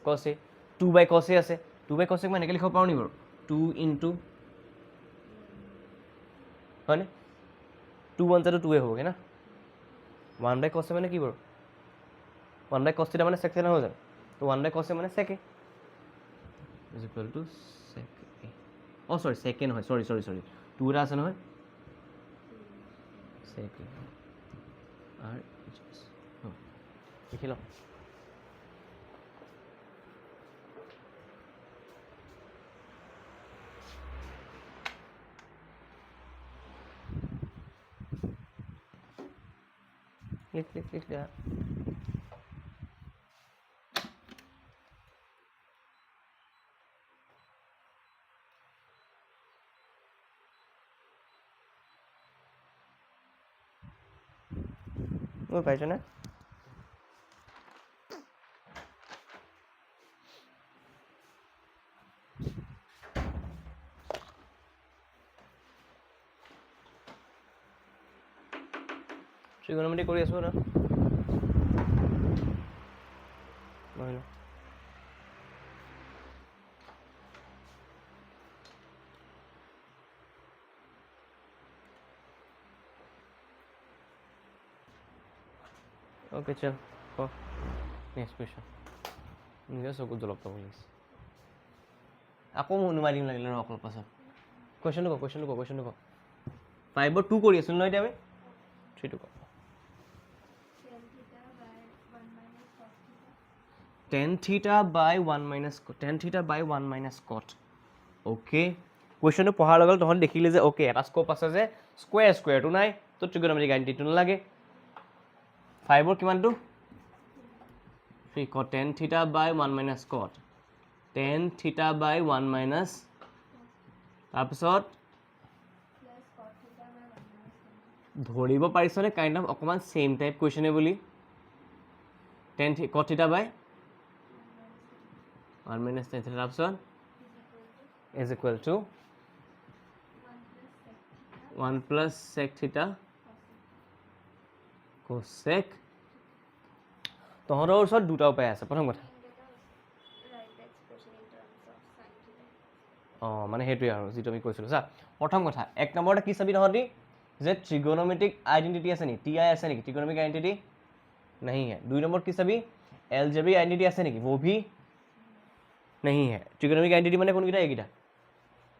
cos a 2 by cos a আছে 2 বাই cos a মই এনেকৈ লিখিব পাৰোঁ নি বাৰু 2 into হয়নে 2 1 2 2 হ'বগৈ না 1 বাই cos a মানে কি বাৰু 1 বাই cos থিটা মানে sec থিটা হৈ যায় তো 1 বাই cos a মানে sec a is equal to sec a oh sorry sec a নহয় sorry 2 এটা আছে নহয় sec a r লিখি লওঁ লিখ দিয়া পাইছো না trigonometry কৰি আছো না নহয় ওকে চল নেক্সট কুৱেশ্যন নিজে চকুত জলপ পাব লাগিছে আকৌ মই অনুমাই দিম লাগিলে ৰ অকল পাছত কুৱেশ্যনটো ক 5 2 কৰি আছোঁ নহয় এতিয়া আমি 3 টো ক tan theta by 1 minus cot okay কুৱেশ্যনটো পঢ়াৰ লগত তহঁত দেখিলে যে অ'কে এটা স্ক'প আছে যে স্কুৱেৰটো নাই তো ট্ৰিগনমেট্ৰিক আইডেণ্টিটিটো নালাগে 5 কিমানটো 3 cot tan theta by 1 minus cot tan theta by 1 minus তাৰপিছত ধৰিব পাৰিছনে কাইণ্ড অফ অকণমান ছেইম টাইপ কুৱেশ্যনে বুলি tan cot theta by 1 minus tan theta তাৰপিছত is equal to 1 plus sec theta cosec তহঁতৰ ওচৰত দুটা উপায় আছে প্ৰথম কথা মানে সেইটোৱে আৰু যিটো আমি কৈছিলোঁ চা প্ৰথম কথা এক নম্বৰতে কি চাবি তহঁতি যে ট্ৰিগোনোমেট্ৰিক আইডেণ্টিটি আছে নেকি টি আই আছে নেকি ট্ৰিগোনোমেট্ৰিক আইডেণ্টিটি नहीं है 2 नंबर की सभी एलजेब्रिक आइडेंटिटी আছে নেকি वो भी नहीं है ट्रिगोनोमेट्रिक आइडेंटिटी মানে কোনকেইটা এইকেইটা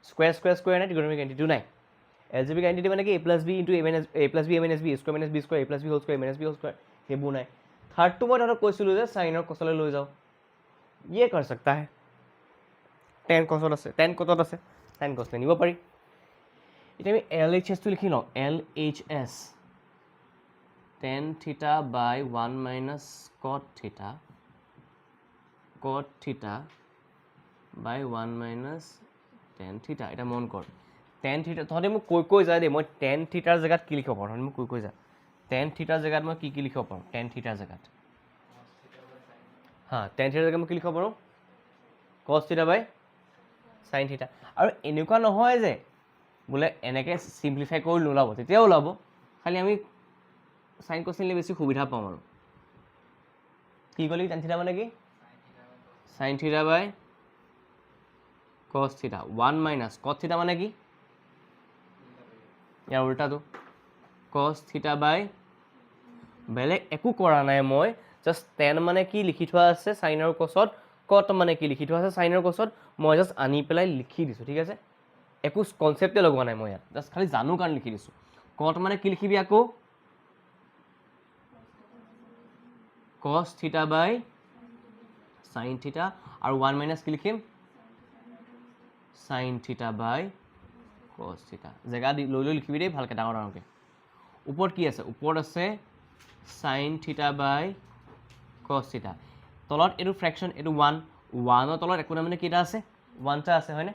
স্কয়ার স্কয়ার স্কয়ার নাই ট্রিগোনोमेट्रिक आइडेंटिटी নাই एलजेब्रिक आइडेंटिटी মানে কি a + b * a - b - b square - b square a + b whole square - b whole square হেবু নাই থার্ড তো মই তহঁতক কৈছিলোঁ যে সাইন और कोसले লৈ যাও ये कर सकता है tan cos আছে tan cos আছে sin cos নিব পাৰি এতিয়া আমি LHS তো লিখি লওঁ LHS tan theta by 1 minus cot theta by 1 minus tan theta এটা মন কৰ tan theta তহঁতে মোক কৈ যায় দেই মই tan theta ৰ জেগাত কি লিখিব পাৰোঁ তহঁতে মোক কৈ যায় tan theta ৰ জেগাত মই কি লিখিব পাৰোঁ tan theta ৰ জেগাত tan theta ৰ জেগাত মই কি লিখিব পাৰোঁ cos theta by sin theta আৰু এনেকুৱা নহয় যে বোলে এনেকৈ চিম্পলিফাই কৰি নোলাব তেতিয়াও ওলাব খালি আমি সাইন কোস নিলে বেছি সুবিধা পাম আৰু কি কলি tan থিটা মানে কি sin থিটা বাই cos থিটা 1 মাইনাস cos থিটা মানে কি ইয়াৰ উল্টাটো cos থিটা বাই বেলেগ একো কৰা নাই মই জাস্ট tan মানে কি লিখি থোৱা আছে sin আৰু cosত cot মানে কি লিখি থোৱা আছে sin আৰু cosত মই জাস্ট আনি পেলাই লিখি দিছো ঠিক আছে একো কনসেপ্টে লগোৱা নাই মই ইয়াত জাস্ট খালি জানো কাৰণ লিখি দিছো cot মানে কি লিখিবি আকৌ cos theta by sin theta আৰু 1 minus কি লিখিম sin theta by cos theta জেগা লৈ লৈ লিখিবি দেই ভালকৈ ডাঙৰ ডাঙৰকৈ ওপৰত কি আছে ওপৰত আছে sin theta by cos theta তলত এইটো ফ্ৰেকশন এইটো 1 1 ৰ তলত একো নাই মানে কেইটা আছে 1 টা আছে হয়নে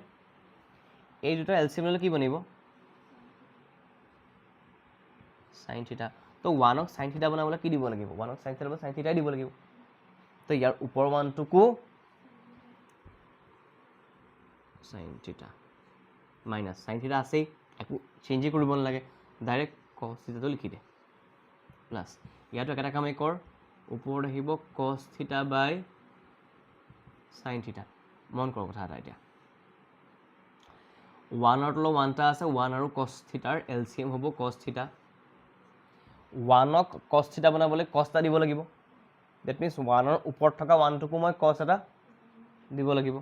এই দুটা এলসিএম লৈ কি বনিব sin theta তো 1 ক sin theta বনাবলৈ কি দিব লাগিব 1 ক sin theta sin theta দিব লাগিব তো ইয়াৰ ওপৰ 1 টুকু sin theta minus sin theta আছে একো চেঞ্জ কৰিব নালাগে ডাইৰেক্ট cos theta তো লিখি দে প্লাস ইয়াতো একটা কামই কৰ ওপৰত আহিব cos theta by sin theta মন কৰ কথা এটা এতিয়া 1 ৰ তলত 1 টা আছে 1 আৰু cos theta ৰ এলসিএম হ'ব cos theta 1 ক cos theta বনাবলৈ cos টা দিব লাগিব দ্যাট মিন্স 1 ৰ ওপৰত থকা 1 টুকু মই cos এটা দিব লাগিব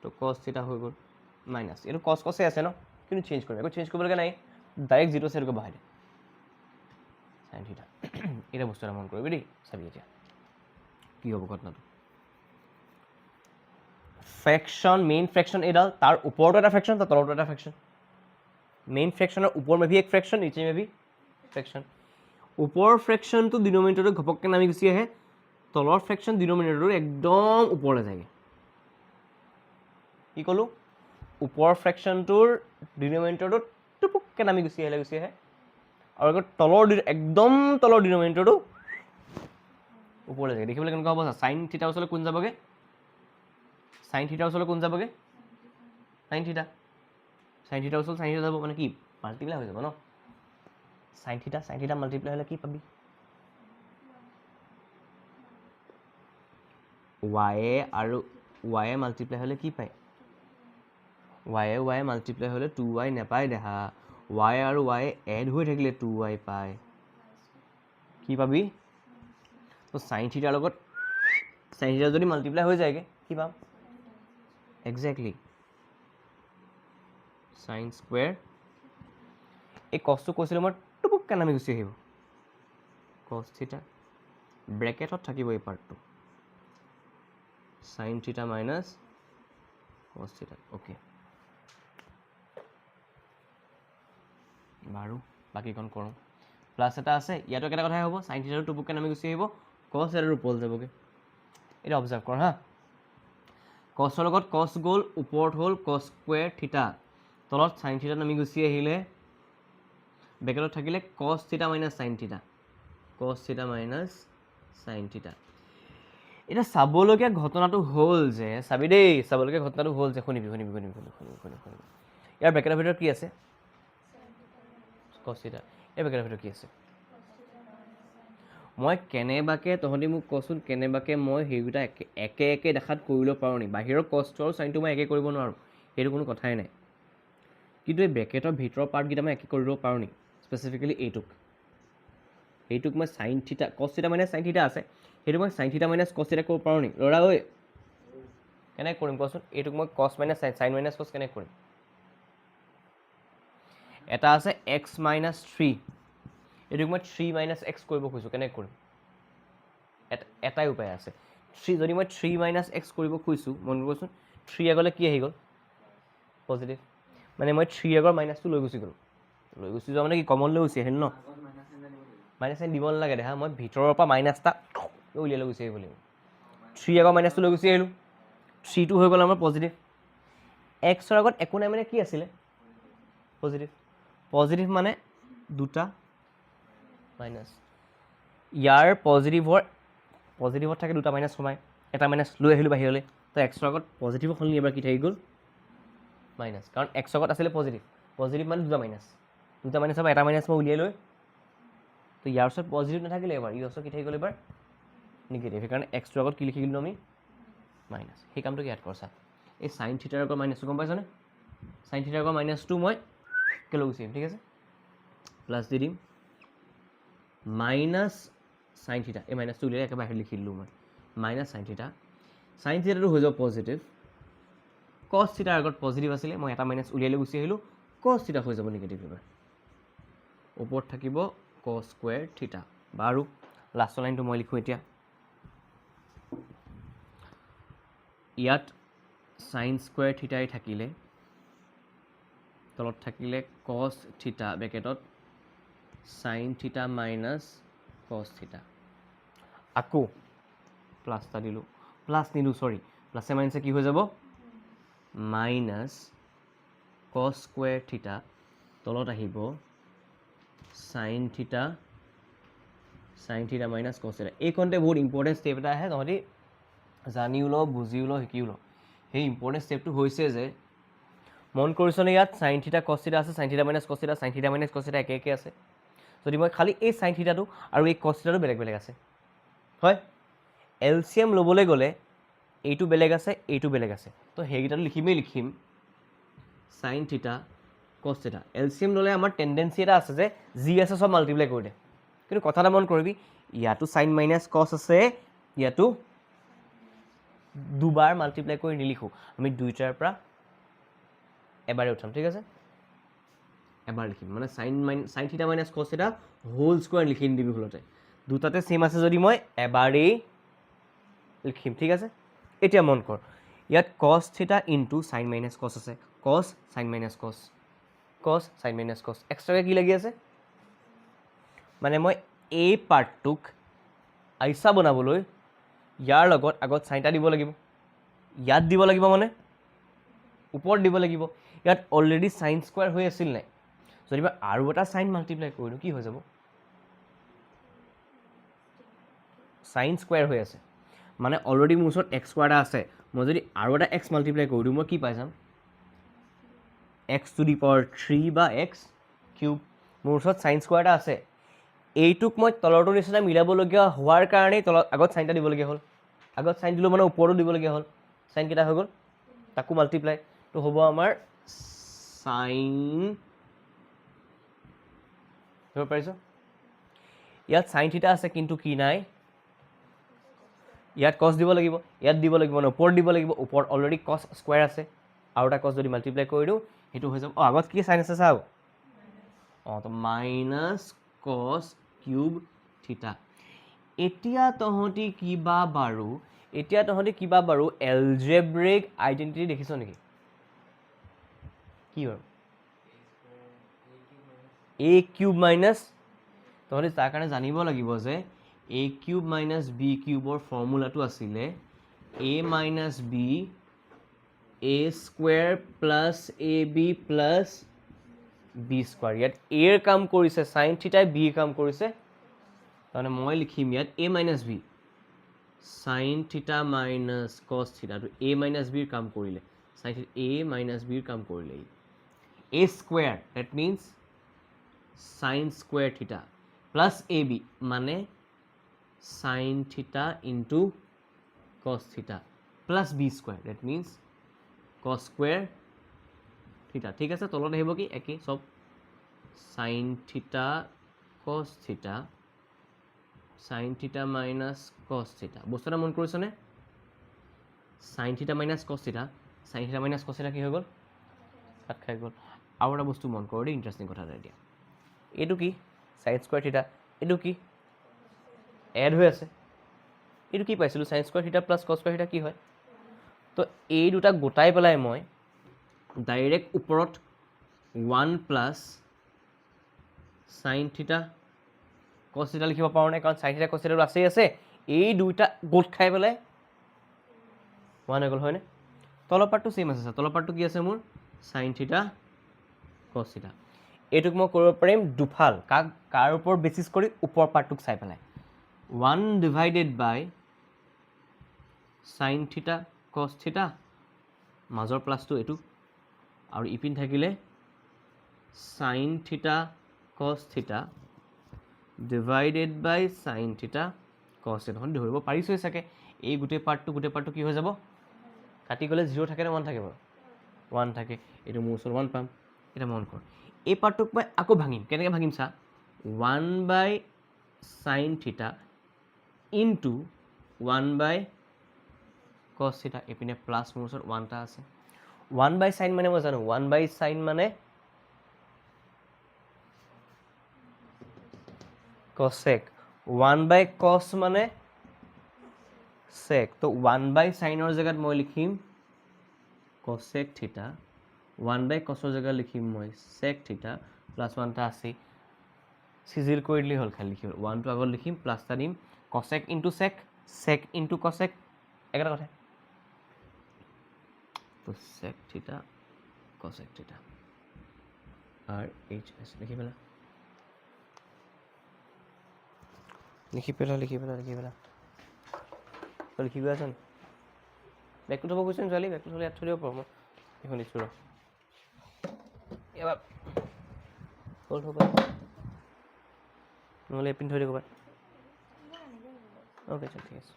তো cos theta হৈ গ'ল মাইনাস এটো cos cos আছে ন কিন্তু চেঞ্জ কৰিম একো চেঞ্জ কৰিব লগা নাই ডাইৰেক্ট 0 সেট কৈ বহাই দে sin theta এটা বস্তু এটা মন কৰিবি দেই চাবি এতিয়া কি হ'ব ঘটনাটো फ्रैक्शन मेन फ्रैक्शन एडाल तार ऊपर तो फ्रैक्शन तो तलर तो फ्रैक्शन मेन फ्रैक्शन ऊपर में भी एक फ्रैक्शन नीचे में भी फ्रैक्शन ऊपर फ्रैक्शन तो डिनोमिनेटर घपक के नामी गुसी है तलर फ्रैक्शन डिनोमिनेटर एकदम ऊपर ले जाएगा কি কলো ऊपर फ्रैक्शन टोर डिनोमिनेटर टुपुक के नामी गुसी है और अगर तलर एकदम तलर डिनोमिनेटर ऊपर ले जाएगा देखिबले केनका হ'ব sin थीटा ওচলে কোন যাবগে sin थीटा ওচলে কোন যাবগে sin थीटा ওচলে sin थीटा যাব মানে কি মাল্টিপ্লাই হৈ যাব ন sin थीटा মাল্টিপ্লাই হলে কি পাবি y আৰু y মাল্টিপ্লাই হলে কি পায় y মাল্টিপ্লাই হলে 2y নাপায় দেখা y আৰু y এড হৈ থাকিলে 2y পায় কি পাবি তো sin थीटा লগত sin थीटा যদি মাল্টিপ্লাই হৈ যায়গে কি পাম এক্স্যাক্টলি sin স্কয়ার এই cos তো কৈছিল মই টুপুক কে নামি গুছি আহিব cos थीटा ব্র্যাকেটত থাকিব এই পাৰ্টটো sin theta minus cos theta okay বাৰু বাকি কোন কৰো প্লাস এটা আছে ইয়াতো কেটা কথা হ'ব sin थीटा টুপুক কে নামি গুছি আহিব cos এর উপর যাবগে এটা অবজার্ভ কৰ হা cos ৰ লগত cos গল ওপৰত হল cos স্কয়ার थीटा তলত sin थीटा নামি গুছি আহিলে ব্র্যাকেটত থাকিলে cos theta minus sin theta cos theta minus sin theta এটা সাবলকে ঘটনাটো হল যে সাবি দেই সাবলকে ঘটনাটো হল যে শুনিবি ইয়াৰ ব্ৰ্যাকেটৰ ভিতৰত কি আছে cos थीटा এই ব্ৰ্যাকেটৰ ভিতৰত কি আছে মই কেনেবাকে তহঁতি মোক কচোন কেনেবাকে মই সেইকেইটা একে একে দেখাত কৰিব পাৰোঁ নি বাহিৰৰ কষ্ট আৰু চাইনটো মই একে কৰিব নোৱাৰোঁ সেইটো কোনো কথাই নাই কিন্তু এই ব্ৰেকেটৰ ভিতৰৰ পাৰ্টকেইটা মই একে কৰিব পাৰোঁ নি স্পেচিফিকেলি এইটোক মই চাইন থিটা কছ থিটা মাইনাছ চাইন থিটা আছে সেইটো মই চাইন থিটা মাইনাছ কছ থিটা কৰিব পাৰোঁ নি ল'ৰা ঐ কেনেকৈ কৰিম কোৱাচোন এইটোক মই কছ মাইনাছ চাইন মাইনাছ কছ কেনেকৈ কৰিম এটা আছে এক্স মাইনাছ 3 এইটোক মই 3 মাইনাছ এক্স কৰিব খুজিছোঁ কেনেকৈ কৰিম এটাই উপায় আছে যদি মই 3 মাইনাছ এক্স কৰিব খুজিছোঁ মন কৰিবচোন 3 আগলৈ কি আহি গ'ল পজিটিভ মানে মই 3 আগৰ মাইনাছটো লৈ গুচি যোৱা মানে কি কমন লৈ গুচি আহিল ন মাইনাছ চাইন দিব নালাগে দেখা মই ভিতৰৰ পৰা মাইনাছ এটা উলিয়াই লৈ গুচি আহিব লাগিব 3 আগৰ মাইনাছটো লৈ গুচি আহিলোঁ 3টো হৈ গ'ল আমাৰ পজিটিভ এক্সৰ আগত একো নাই মানে কি আছিলে পজিটিভ মানে দুটা মাইনাছ ইয়াৰ পজিটিভত থাকে দুটা মাইনাছ সোমাই এটা মাইনাছ লৈ আহিলোঁ বাহিৰলৈ তো এক্সৰ আগত পজিটিভৰ সলনি এবাৰ কি থাকি গ'ল মাইনাছ কাৰণ এক্সৰ আগত আছিলে পজিটিভ মানে দুটা মাইনাছ পৰা এটা মাইনাছ মই উলিয়াই লৈ তো ইয়াৰ ওচৰত পজিটিভ নাথাকিলে এবাৰ ইয়াৰ ওচৰত কি থাকি গ'ল এবাৰ নিগেটিভ সেইকাৰণে এক্সটোৰ আগত কি লিখি গ'লোঁ আমি মাইনাছ সেই কামটোকে ইয়াত কৰছা এই চাইন থিটাৰ আগৰ মাইনাছটো গম পাইছনে চাইন থিটাৰ আগৰ মাইনাছটো মই কেলৈ গুচি আহিম ঠিক আছে প্লাছ দি দিম মাইনাছ চাইন থিটা এই মাইনাছটো উলিয়াই একেবাৰে বাহিৰত লিখি দিলোঁ মই মাইনাছ চাইন থিটাটো হৈ যাব পজিটিভ কছ থিটাৰ আগত পজিটিভ আছিলে মই এটা মাইনাছ উলিয়াই লৈ গুচি আহিলোঁ কছ থিটা হৈ যাব নিগেটিভ এবাৰ ওপৰত থাকিব কছ স্কুৱেৰ থিটা বাৰু লাষ্টৰ লাইনটো মই লিখোঁ এতিয়া ইয়াত চাইন স্কুৱেৰ থিটাই থাকিলে তলত থাকিলে কছ থিটা ব্ৰেকেটত চাইন থিটা মাইনাছ কছ থিটা আকৌ প্লাছ এটা দিলোঁ প্লাছ নিদিলোঁ চৰি প্লাছে মাইনাছে কি হৈ যাব মাইনাছ কছ স্কুৱেৰ থিটা তলত আহিব চাইন থিটা মাইনাছ কছ থিটা এইকণতে বহুত ইম্পৰ্টেণ্ট ষ্টেপ এটা আহে তহঁতি জানিও লওঁ বুজিও লওঁ শিকিও লওঁ সেই ইম্পৰ্টেণ্ট ষ্টেপটো হৈছে যে মন কৰিছনে ইয়াত চাইন থিটা কছ থিটা আছে চাইন থিটা মাইনাছ কছ থিটা চাইন থিটা মাইনাছ কছ থিটা একে একে আছে যদি মই খালি এই চাইন থিটাটো আৰু এই কছ থিটাটো বেলেগ বেলেগ আছে হয় এলচিএম ল'বলৈ গ'লে এইটো বেলেগ আছে এইটো বেলেগ আছে তো সেইকেইটাটো লিখিম চাইন থিটা কছ থিটা এলচিএম ল'লে আমাৰ টেণ্ডেঞ্চি এটা আছে যে যি আছে চব মাল্টিপ্লাই কৰি দে কিন্তু কথা এটা মন কৰিবি ইয়াতো চাইন মাইনাছ কছ আছে ইয়াতো দুবাৰ মাল্টিপ্লাই কৰি নিলিখোঁ আমি দুইটাৰ পৰা এবাৰে উঠাম ঠিক আছে এবাৰ লিখিম মানে চাইন থিটা মাইনাছ কছ থিটা হোল স্কুৱাৰ লিখি নিদিবি ভুলতে দুটাতে ছেম আছে যদি মই এবাৰেই লিখিম ঠিক আছে এতিয়া মন কৰ ইয়াত কছ থিটা ইনটু চাইন মাইনাছ কছ আছে কছ চাইন মাইনাছ কছ এক্সট্ৰাকৈ কি লাগি আছে মানে মই এই পাৰ্টটোক আইচা বনাবলৈ ইয়াৰ লগত আগত চাইনটা দিব লাগিব ইয়াত দিব লাগিব মানে ওপৰত দিব লাগিব ইয়াত অলৰেডি চাইন স্কুৱাৰ হৈ আছিল নাই যদি মই আৰু এটা চাইন মাল্টিপ্লাই কৰিলোঁ কি হৈ যাব চাইন স্কুৱাৰ হৈ আছে মানে অলৰেডি মোৰ ওচৰত এক্স স্কুৱাৰ এটা আছে মই যদি আৰু এটা এক্স মাল্টিপ্লাই কৰি দিওঁ মই কি পাই যাম এক্স টু দি পাৱাৰ 3 বা এক্স কিউব মোৰ ওচৰত চাইন স্কুৱাৰ এটা আছে এইটোক মই তলৰটোৰ নিচিনা মিলাবলগীয়া হোৱাৰ কাৰণেই তলত আগত চাইনটা দিবলগীয়া হ'ল আগত চাইন দিলোঁ মানে ওপৰতো দিবলগীয়া হ'ল চাইন কেইটা হৈ গ'ল তাকো মাল্টিপ্লাই তো হ'ব আমাৰ চাইন ধৰিব পাৰিছ ইয়াত চাইন থিটা আছে কিন্তু কি নাই ইয়াত কছ দিব লাগিব ইয়াত দিব লাগিব মানে ওপৰত দিব লাগিব ওপৰত অলৰেডি কছ স্কুৱাৰ আছে আৰু এটা কছ যদি মাল্টিপ্লাই কৰি দিওঁ সেইটো হৈ যাব আগত কি চাইন আছে চাওঁ তো মাইনাছ কছ কিউব থিটা এতিয়া তহঁতি কিবা বাৰু এলজেব্ৰিক আইডেণ্টিটি দেখিছ নেকি কি বাৰু এ কিউব মাইনাছ তহঁতি তাৰ কাৰণে জানিব লাগিব যে এ কিউব মাইনাছ বি কিউবৰ ফৰ্মুলাটো আছিলে এ minus B A square plus A B plus B square ইয়াত এৰ কাম কৰিছে চাইন থিটাই বিৰ কাম কৰিছে তাৰমানে মই লিখিম ইয়াত এ মাইনাছ বি চাইন থিটা মাইনাছ কছ থিটাটো এ মাইনাছ বিৰ কাম কৰিলে চাইন থিটা এ মাইনাছ বিৰ কাম কৰিলে A square that minus sine square theta plus A B মানে sin theta into cos theta plus b square. That means cos square theta. ঠিক আছে, তলত আহিব কি একেই সব sin theta cos theta sin theta minus cos theta. বস্তুটা মন কৰিছনে? sin theta minus cos theta, sin theta minus cos theta কি হৈ গ'ল? কাট খাই গ'ল। আৰু এটা বস্তু মন কৰোঁ দেই, ইণ্টাৰেষ্টিং কথা এটা এতিয়া। এইটো কি sin square theta, এইটো কি এড হৈ আছে। এইটো কি পাইছিলোঁ sin square theta plus cos square theta কি হয়? তো এই দুটা গোটাই পেলাই মই ডাইৰেক্ট ওপৰত 1 plus sin theta cos theta লিখিব পাৰোঁ নে? কাৰণ sin theta cos theta আছেই আছে, এই দুইটা গোট খাই পেলাই 1 হৈ গ'ল হয়নে? তলৰ পাৰ্টটো ছেইম আছে, তলৰ পাৰ্টটো কি আছে মোৰ sin theta cos theta। এইটোক মই কৰিব পাৰিম দুফাল, কাৰ ওপৰত বেচিছ কৰি? ওপৰ পাৰ্টটোক চাই পেলাই 1 divided by sin theta cos theta, মাজৰ প্লাছটো এইটো, আৰু ইপিন থাকিলে sin theta cos theta divided by sin theta cos theta। ধৰিব পাৰিছোঁই চাগে, এই গোটেই পাৰ্টটো কি হৈ যাব? কাটি গ'লে 0 থাকে নে 1 থাকে বাৰু? 1 থাকে, এইটো মোৰ ওচৰত 1 পাম। এটা মন কৰ, এই পাৰ্টটোক মই আকৌ ভাঙিম। কেনেকৈ ভাঙিম চা, 1 বাই sin theta ইনটু 1 বাই cos theta, এইপিনে প্লাছ মোৰ ওচৰত 1 টা আছে। 1 বাই sin মানে মই জানো, 1 বাই sin মানে cosec, 1 বাই cos মানে sec। তো 1 বাই sinৰ জেগাত মই লিখিম cosec theta, 1 বাই cosৰ জেগাত লিখিম মই sec theta, প্লাছ 1 টা আছেই, চিজিল কৰি দিলেই হ'ল খালি লিখিব। 1টো আগত লিখিম, প্লাছ এটা দিম, cosec into sec, sec into cosec, একেটা কথা। তো sec theta cosec theta আর এইচ এস লিখি পেলা, লিখি গৈ আছ নি? বেগটো থ'ব কৈছোঁ ছোৱালী, বেগটো থ'লে ইয়াত থৈ দিব পাৰোঁ মই। এইখন লিখিছোঁ ৰ, এবাৰ হ'ল থ'ব নহ'লে এপিন থৈ দিব ক'ৰবাত। অ'কে চল, ঠিক আছে।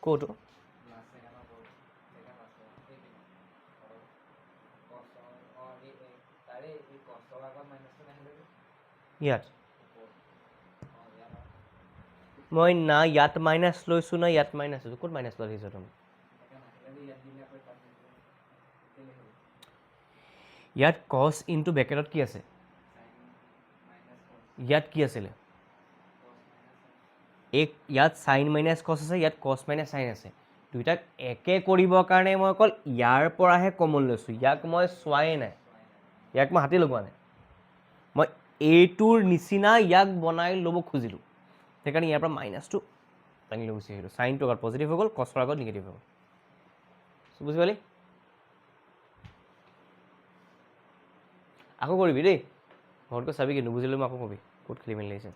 ক'তো ইয়াত মই না ইয়াত মাইনাছ লৈছোঁ না ইয়াত মাইনাছ লৈছোঁ। ক'ত মাইনাছ লৈ আহিছা তুমি? ইয়াত কছ ইনটু ব্ৰেকেটত কি আছে? ইয়াত কি আছিলে? ইয়াত চাইন মাইনাছ কছ আছে, ইয়াত কছ মাইনাছ চাইন আছে। দুইটাক একে কৰিবৰ কাৰণে মই অকল ইয়াৰ পৰাহে কমন লৈছোঁ, ইয়াক মই চোৱাই নাই, ইয়াক মই হাতে লগোৱা নাই। মই এইটোৰ নিচিনা ইয়াক বনাই ল'ব খুজিলোঁ, সেইকাৰণে ইয়াৰ পৰা মাইনাছটো দাঙি লৈ গুচি আহিলোঁ। চাইনটো আগত পজিটিভ হৈ গ'ল, কছৰ আগত নিগেটিভ হৈ গ'ল। বুজি পালি? আকৌ কৰিবি দেই, ঘৰতকৈ চাবি কি নুবুজিলে মই আকৌ কবি ক'ত খেলি মেলি লাগিছে।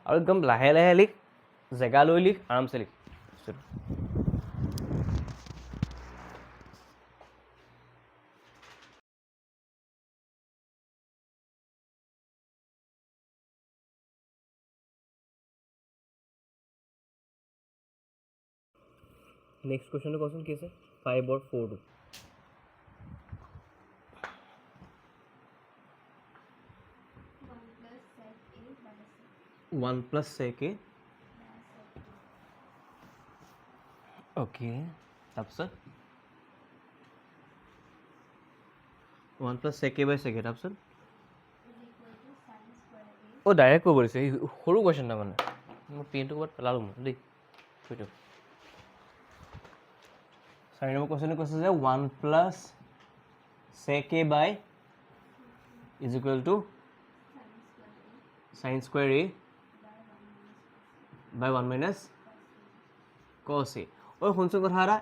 আৰু একদম লাহে লাহে লিখ, জেগা লৈ লিখ, আৰামছে লিখ। নেক্সট কুৱেশ্যনটো কচোন কি আছে? 5 or 4টো। 1 plus sec a, okay, তাৰপিছত 1 plus sec a by sec a, তাৰপিছত অ' ডাইৰেক্ট ক'ব দিছে, এই সৰু কুৱেশ্যন এটা মানে। মই পেনটো ক'ৰবাত পেলালোঁ মই দেই, সেইটো 4 নম্বৰ কুৱেশ্যনটো কৈছে যে 1 plus sec a by is equal to sin square a by 1 minus cos a। ঐ শুনচোন কথা এটা,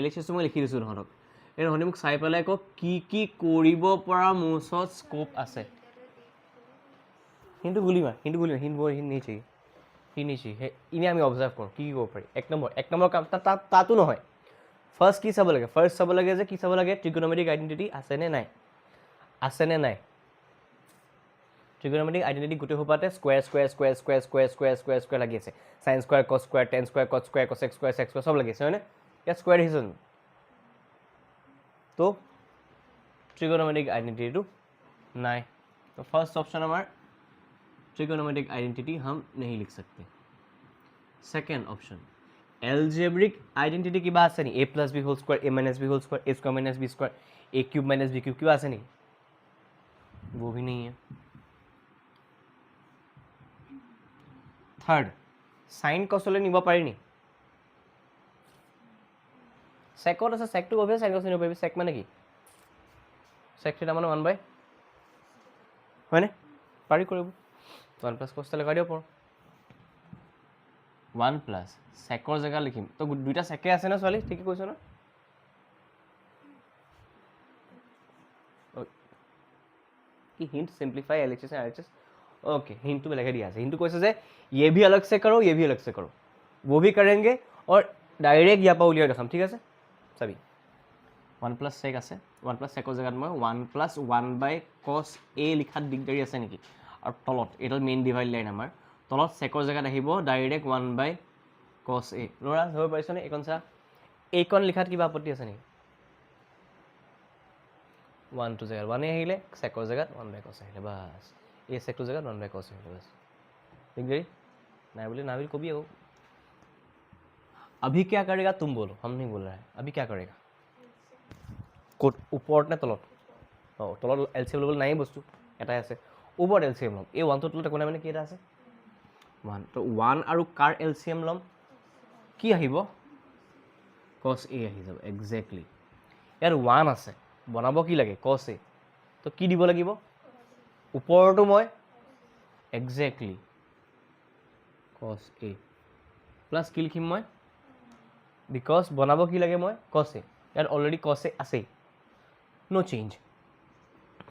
LHS মই লিখি দিছোঁ তহঁতক। এই তহঁতি মোক চাই পেলাই কওক কি কি কৰিব পৰা মোৰ ওচৰত স্ক'প আছে। हिंटू गुली मार हिंट नहीं चाहिए इन्हें आम ऑब्जार्व करूँ कि एक नम्बर काम तातो নহয় फार्स्ट कि चाब लगे फार्स्ट चाब लगे कि चाब लगे ट्रिगोनोमेट्रिक आइडेंटिटी आছেনে নাই ट्रिगोनोमेट्रिक आइडेंटिटी गोटे सोपाते square square square square square square square square लगी আছে sine square cos square tan square cos square cosec square sec square सब लगी আছে হয়নে ইয়াত স্কয়ার দেখিছ तो ट्रिगोनोमेट्रिक आइडेंटिटी तो नहीं तो फर्स्ट ऑप्शन हमारा ट्रिगोनोमेट्रिक आइडेंटिटी हम नहीं लिख सकते सेकेंड ऑप्शन एलजेब्रिक आइडेंटिटी की बात है नहीं a plus B whole square a minus B whole square a square minus B square a cube minus B cube की बात है नहीं वो भी नहीं है थर्ड साइन कसले निब पारि नी सेकट আছে सेक तो অভিয়াস সাইন কস নিব পাৰিবি सेक মানে কি सेक থিটা মানে 1 বাই হয়নে পাৰি কৰিব 1 প্লাস cos লগাই দিব পাৰো 1 প্লাস सेকৰ জায়গা লিখিম তো দুইটা সেকে আছে না ছোৱালী ঠিক কৈছ না कि hint simplify LHS and RHS okay hint तो लगा दिया है हिंट कैसे से ये भी अलग से करो ये भी अलग से करो वो भी करेंगे और डायरेक्ट यहाँ पर उलिया रखम ठीक है सभी 1 प्लस सेक আছে 1 प्लस सेকৰ জেগাত মই 1 প্লাস 1 বাই cos a লিখাত দিগদাৰি আছে নেকি আৰু তলত এটা মেইন ডিভাইড লাইন আমাৰ তলত সেকৰ জেগাত আহিব ডাইৰেক্ট 1 বাই cos a লৰা ধৰিব পাৰিছনে এইকন চা এইকন লিখাত কিবা আপত্তি আছে নেকি 1 to जगह 1 আহিলে সেকৰ জেগাত 1 বাই cos আহিলে বাস এই সেকৰ জেগাত 1 বাই cos আহিলে বাস ঠিক গई নাই बोले ना भी कभी हो अभी क्या करेगा तुम बोलो हम नहीं बोल रहा है अभी क्या करेगा कोट ऊपर ने तलत तलत एलसीएम लेवल নাই বস্তু এটাই আছে ওপৰত এলসিএম লম এই 1 তো তলতে কোনে মানে কেটা আছে 1 তো 1 আৰু কাৰ এলসিএম লম কি আহিব cos a আহি যাব এক্স্যাক্টলি ইয়াৰ 1 আছে বনাব কি লাগে cos a তো কি দিব লাগিব ওপৰটো মই এক্স্যাক্টলি cos a প্লাস কি লিখিম মই বিকজ বনাব কি লাগে মই cos a ইয়াত অলৰেডি cos a আছে নো চেঞ্জ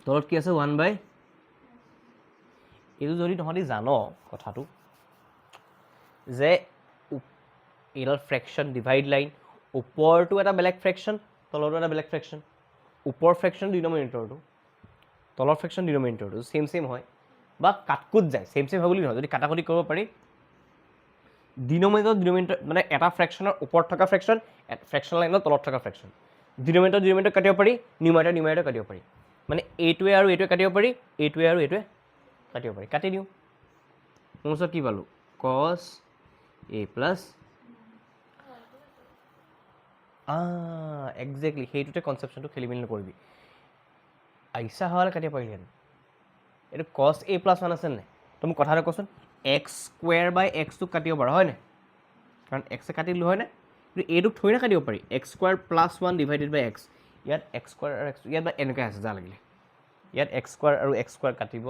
তলত কি আছে 1 বাই এইটো যদি তহঁতি জানো কথাটো যে এডাল ফ্ৰেকশন ডিভাইড লাইন ওপৰটো এটা বেলেগ ফ্ৰেকশন তলটো এটা বেলেগ ফ্ৰেকশন ওপৰ ফ্ৰেকশন ডিনোমিনেটৰটো তলৰ ফ্ৰেকশন ডিনোমিনেটৰটো সেম হয় বা কাটকুট যায় সেম হয় বুলি নহয় যদি কাটাকুটি কৰিব পাৰি ডিনোমিনেটৰ মানে এটা ফ্ৰেকশনৰ ওপৰত থকা ফ্ৰেকশন ফ্ৰেকশন লাইনৰ তলত থকা ফ্ৰেকশন ডিনোমিনেটৰ কাটিব পাৰি নিউমাৰেটৰ কাটিব পাৰি মানে এইটোৱে আৰু এইটোৱে কাটিব পাৰি এইটোৱে আৰু এইটোৱে কাটিব পাৰি কাটি দিওঁ মোৰ ওচৰত কি পালো cos a প্লাস এক্স্যাক্টলি সেইটোতে কনসেপশনটো খেলি মেলি নকৰিবি আইসা হলে কাটিব পাৰিলেন এইটো cos a প্লাস 1 আছে নাই তুমি কথাটো কচোন x স্কয়ার বাই x তো কাটিব পাৰা হয় না কাৰণ x এ কাটিলো হয় না কিন্তু এইটো থৈ না কাটিব পাৰি x স্কয়াৰ প্লাস 1 ডিভাইডেড বাই x ইয়াত x স্কয়াৰ আৰু x ইয়াত এনেকৈ আছে যা লাগিলে ইয়াত x স্কয়াৰ আৰু x স্কয়াৰ কাটিব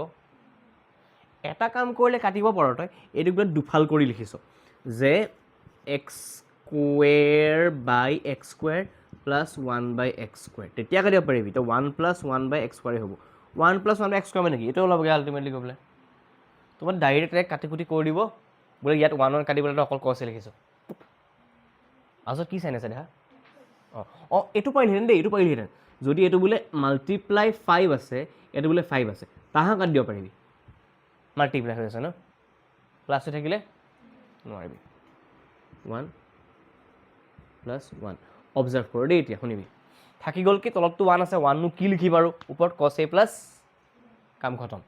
এটা কাম কৰিলে কাটিব পাৰ তই এইটো কিবা দুফাল কৰি লিখিছ যে x স্কয়াৰ বাই x স্কয়াৰ প্লাস 1 বাই x স্কয়াৰ তেতিয়া কাটিব পাৰিবি তো 1 প্লাস 1 বাই x স্কয়ার হ'ব 1 প্লাস 1 বাই x স্কয়ার মানে কি এটা ওলাবগে আলটিমেটলি কবলে তোমার ডাইরেক্ট কাটি কুটি কৰি দিব বোলে ইয়াত 1 কাটিবলৈ তো অকল cos লিখিছ আজত কি সাইন আছে দেখা এটো পাইলেন দে এটো পাইলেন যদি এটো বোলে মাল্টিপ্লাই 5 আছে এটো বোলে 5 আছে তাহা কাট দিব পাৰিবি মাল্টিপ্লাই হৈ আছে ন প্লাস থাকিলে নোৱাৰিবি 1 প্লাস 1 অবজাৰ্ভ কৰ দেই এতিয়া শুনিবি থাকি গল কি তলতটো 1 আছে 1 নু কি লিখি বাৰু ওপৰত cos a প্লাস কাম খতম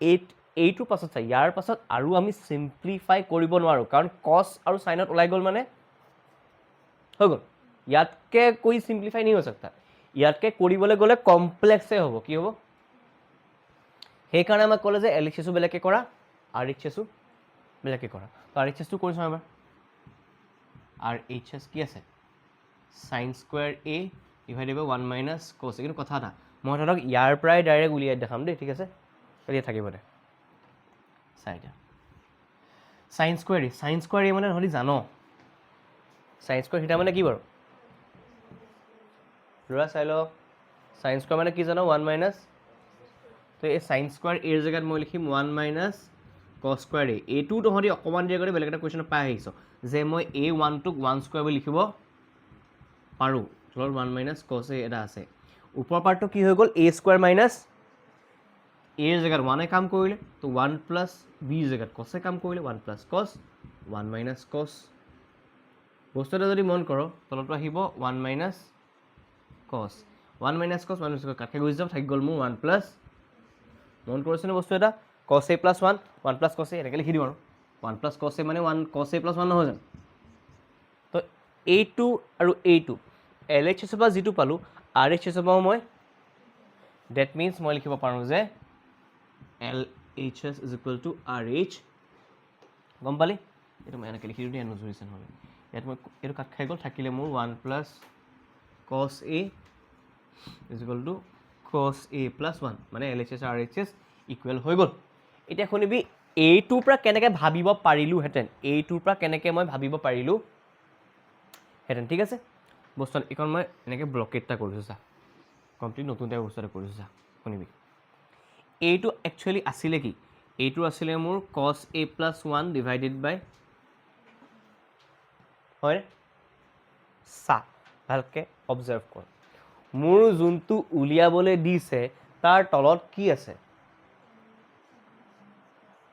8 এইটো পাছত চাই ইয়াৰ পাছত আৰু আমি সিম্পলিফাই কৰিব নোৱাৰো কাৰণ cos আৰু সাইনত ওলাই গল মানে হৈ গল ইয়াতকে कोई সিম্পলিফাই नहीं हो सकता ইয়াতকে কৰিবলৈ গলে কমপ্লেক্সে হ'ব কি হ'ব সেই কাৰণে আমাক কলে যে এলএইচএস বেলেকে কৰা আৰএইচএস বেলেকে কৰা তো আৰএইচএস টো কৰিছো এবাৰ আৰএইচএস কি আছে sin square a divided by 1 minus cos কিন্তু কথা এটা মই ধৰক ইয়াৰ পৰাই ডাইৰেক্ট উলিয়াই দেখাম দেই ঠিক আছে এতিয়া থাকিব দে সাইডা sin স্কয়ার a মানে হলি জানো sin স্কয়ার থিটা মানে কি বাৰু ৰুৱা চাইলো sin স্কয়াৰ মানে কি জানো 1 মাইনাস তো এই সাইন স্কোয়াৰ এৰ জেগাত মই লিখিম 1 মাইনাছ কছ স্কোয়াৰ এ এইটোও তহঁতি অকণমান দেৰি আগতে বেলেগ এটা কুৱেশ্যনত পাই আহিছ যে মই A1টোক 1 স্কোয়াৰ বুলি লিখিব পাৰোঁ তলত 1 মাইনাছ কছ এ এটা আছে ওপৰ পাৰ্টটো কি হৈ গ'ল A স্কোয়াৰ মাইনাছ এৰ জেগাত 1 কাম কৰিলে তো 1 প্লাছ বিৰ জেগাত কছে কাম কৰিলে 1 প্লাছ কছ 1 মাইনাছ কছ বস্তু এটা যদি মন কৰ তলতো আহিব 1 মাইনাছ কছ 1 মাইনাছ কছ 1 মাইনাছ কছ কাটে গুচি যাব থাকি গ'ল মোৰ 1 প্লাছ মন কৰিছেনে বস্তু এটা কছ এ প্লাছ 1 1 প্লাছ কছ এ এনেকৈ লিখি দিওঁ আৰু 1 প্লাছ কছ এ মানে 1 কছ এ প্লাছ 1 নহয় জানো তো এইটো আৰু এইটো এল এইচ এছৰ পৰা যিটো পালোঁ আৰ এইচ এছৰ পৰাও মই ডেট মিনছ মই লিখিব পাৰোঁ যে L H S is equal to R H গম পালি এইটো মই এনেকৈ লিখি দিওঁ নুজুৰিছে নহ'লে ইয়াত মই এইটো কাট খাই গ'ল থাকিলে মোৰ 1 প্লাছ কছ এ ইজ ইকুৱেল টু কছ এ প্লাছ 1 মানে L H S R H S equal হৈ গ'ল এতিয়া শুনিবি এইটোৰ পৰা কেনেকৈ ভাবিব পাৰিলোঁহেঁতেন এইটোৰ পৰা কেনেকৈ মই ভাবিব পাৰিলোঁহেঁতেন ঠিক আছে বস্তু এইখন মই এনেকৈ ব্লকেট এটা কৰিছোঁ চা কমপ্লিট নতুন টাইপ বস্তু এটা কৰিছোঁ চা শুনিবি এইটো একচুৱেলি আছিলে কি এইটো আছিলে মোৰ কছ এ প্লাছ 1 ডিভাইডেড বাই হয় চা ভালকৈ অবজাৰ্ভ কৰ মোৰ যোনটো উলিয়াবলৈ দিছে তাৰ তলত কি আছে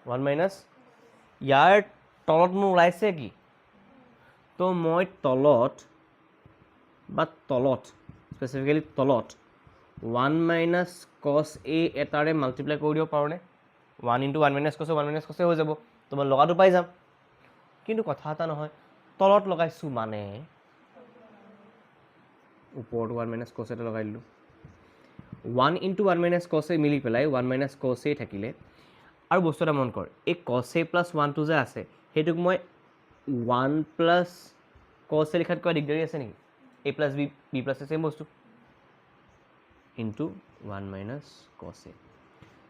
1 মাইনাছ ইয়াৰ তলত মোৰ ওলাইছে কি তো মই তলত স্পেচিফিকেলি তলত 1 মাইনাছ কছ এ এটাৰে মাল্টিপ্লাই কৰি দিব পাৰোঁনে 1 ইনটু 1 মাইনাছ কছে হৈ যাব তো মই লগাটো পাই যাম কিন্তু কথা এটা নহয় তলত লগাইছোঁ মানে ওপৰতো 1 মাইনাছ কছ এটা লগাই দিলোঁ 1 ইনটু 1 মাইনাছ কছ এ মিলি পেলাই 1 মাইনাছ কছ এ থাকিলে আৰু বস্তু এটা মন কৰ এই কছ এ প্লাছ 1টো যে আছে সেইটোক মই 1 প্লাছ কছ এ লিখাত কিবা দিগদাৰী আছে নেকি A plus B plus A same বস্তু ইনটু 1 মাইনাছ কছ এ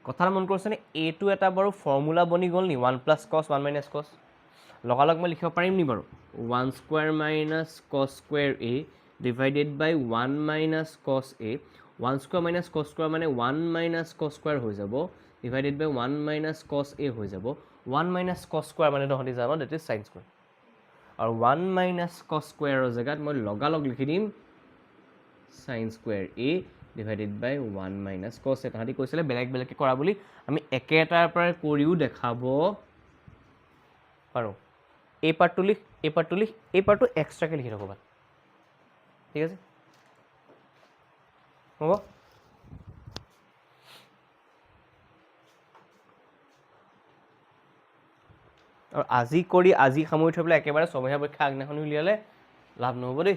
কথা মন কৰিছেনে এইটো এটা বাৰু ফৰ্মুলা বনি গ'ল নি 1 প্লাছ কছ 1 মাইনাছ কছ লগালগ মই লিখিব পাৰিম নি বাৰু 1 স্কোৱাৰ মাইনাছ কছ square A divided by 1 minus কছ এ 1 স্কোৱাৰ মাইনাছ কছ স্কোৱাৰ মানে 1 মাইনাছ কছ স্কোৱাৰ হৈ যাব ডিভাইডেড বাই 1 মাইনাছ কছ এ হৈ যাব 1 মাইনাছ কছ স্কোৱাৰ মানে তহঁতি জান ডেট ইজ চাইন স্কোৱাৰ আৰু 1 মাইনাছ কছ স্কোৱাৰৰ জেগাত মই লগালগ লিখি দিম sign square A divided by 1 minus কছ এ তাহাঁতি কৈছিলে বেলেগ বেলেগকৈ কৰা বুলি আমি একেটাৰ পৰা কৰিও দেখাব পাৰোঁ এই পাৰ্টটো লিখ এই পাৰ্টটো এক্সট্ৰাকৈ লিখি থ'ব ঠিক আছে হ'ব আৰু আজি কৰি আজি সামৰি থৈ পেলাই একেবাৰে ছমহীয়া পৰীক্ষা আগদিনাখন উলিয়ালে লাভ নহ'ব দেই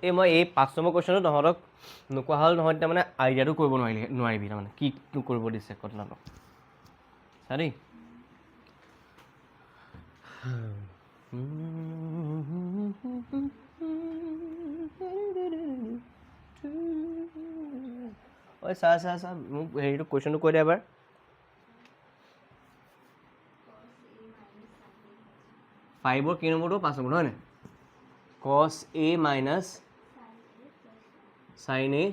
এই মই এই 5 নম্বৰ কুৱেশ্যনটো তহঁতক নোকোৱা হ'ল নহয় তেতিয়া মানে আইডিয়াটো কৰিব নোৱাৰিবি তাৰমানে কি কৰিব দিছে কথাটো চা দেই ঐ চা মোক হেৰিটো কুৱেশ্যনটো কৈ দে এবাৰ 5ৰ কি নম্বৰটো 5 নম্বৰ হয় নাই cos a minus sin a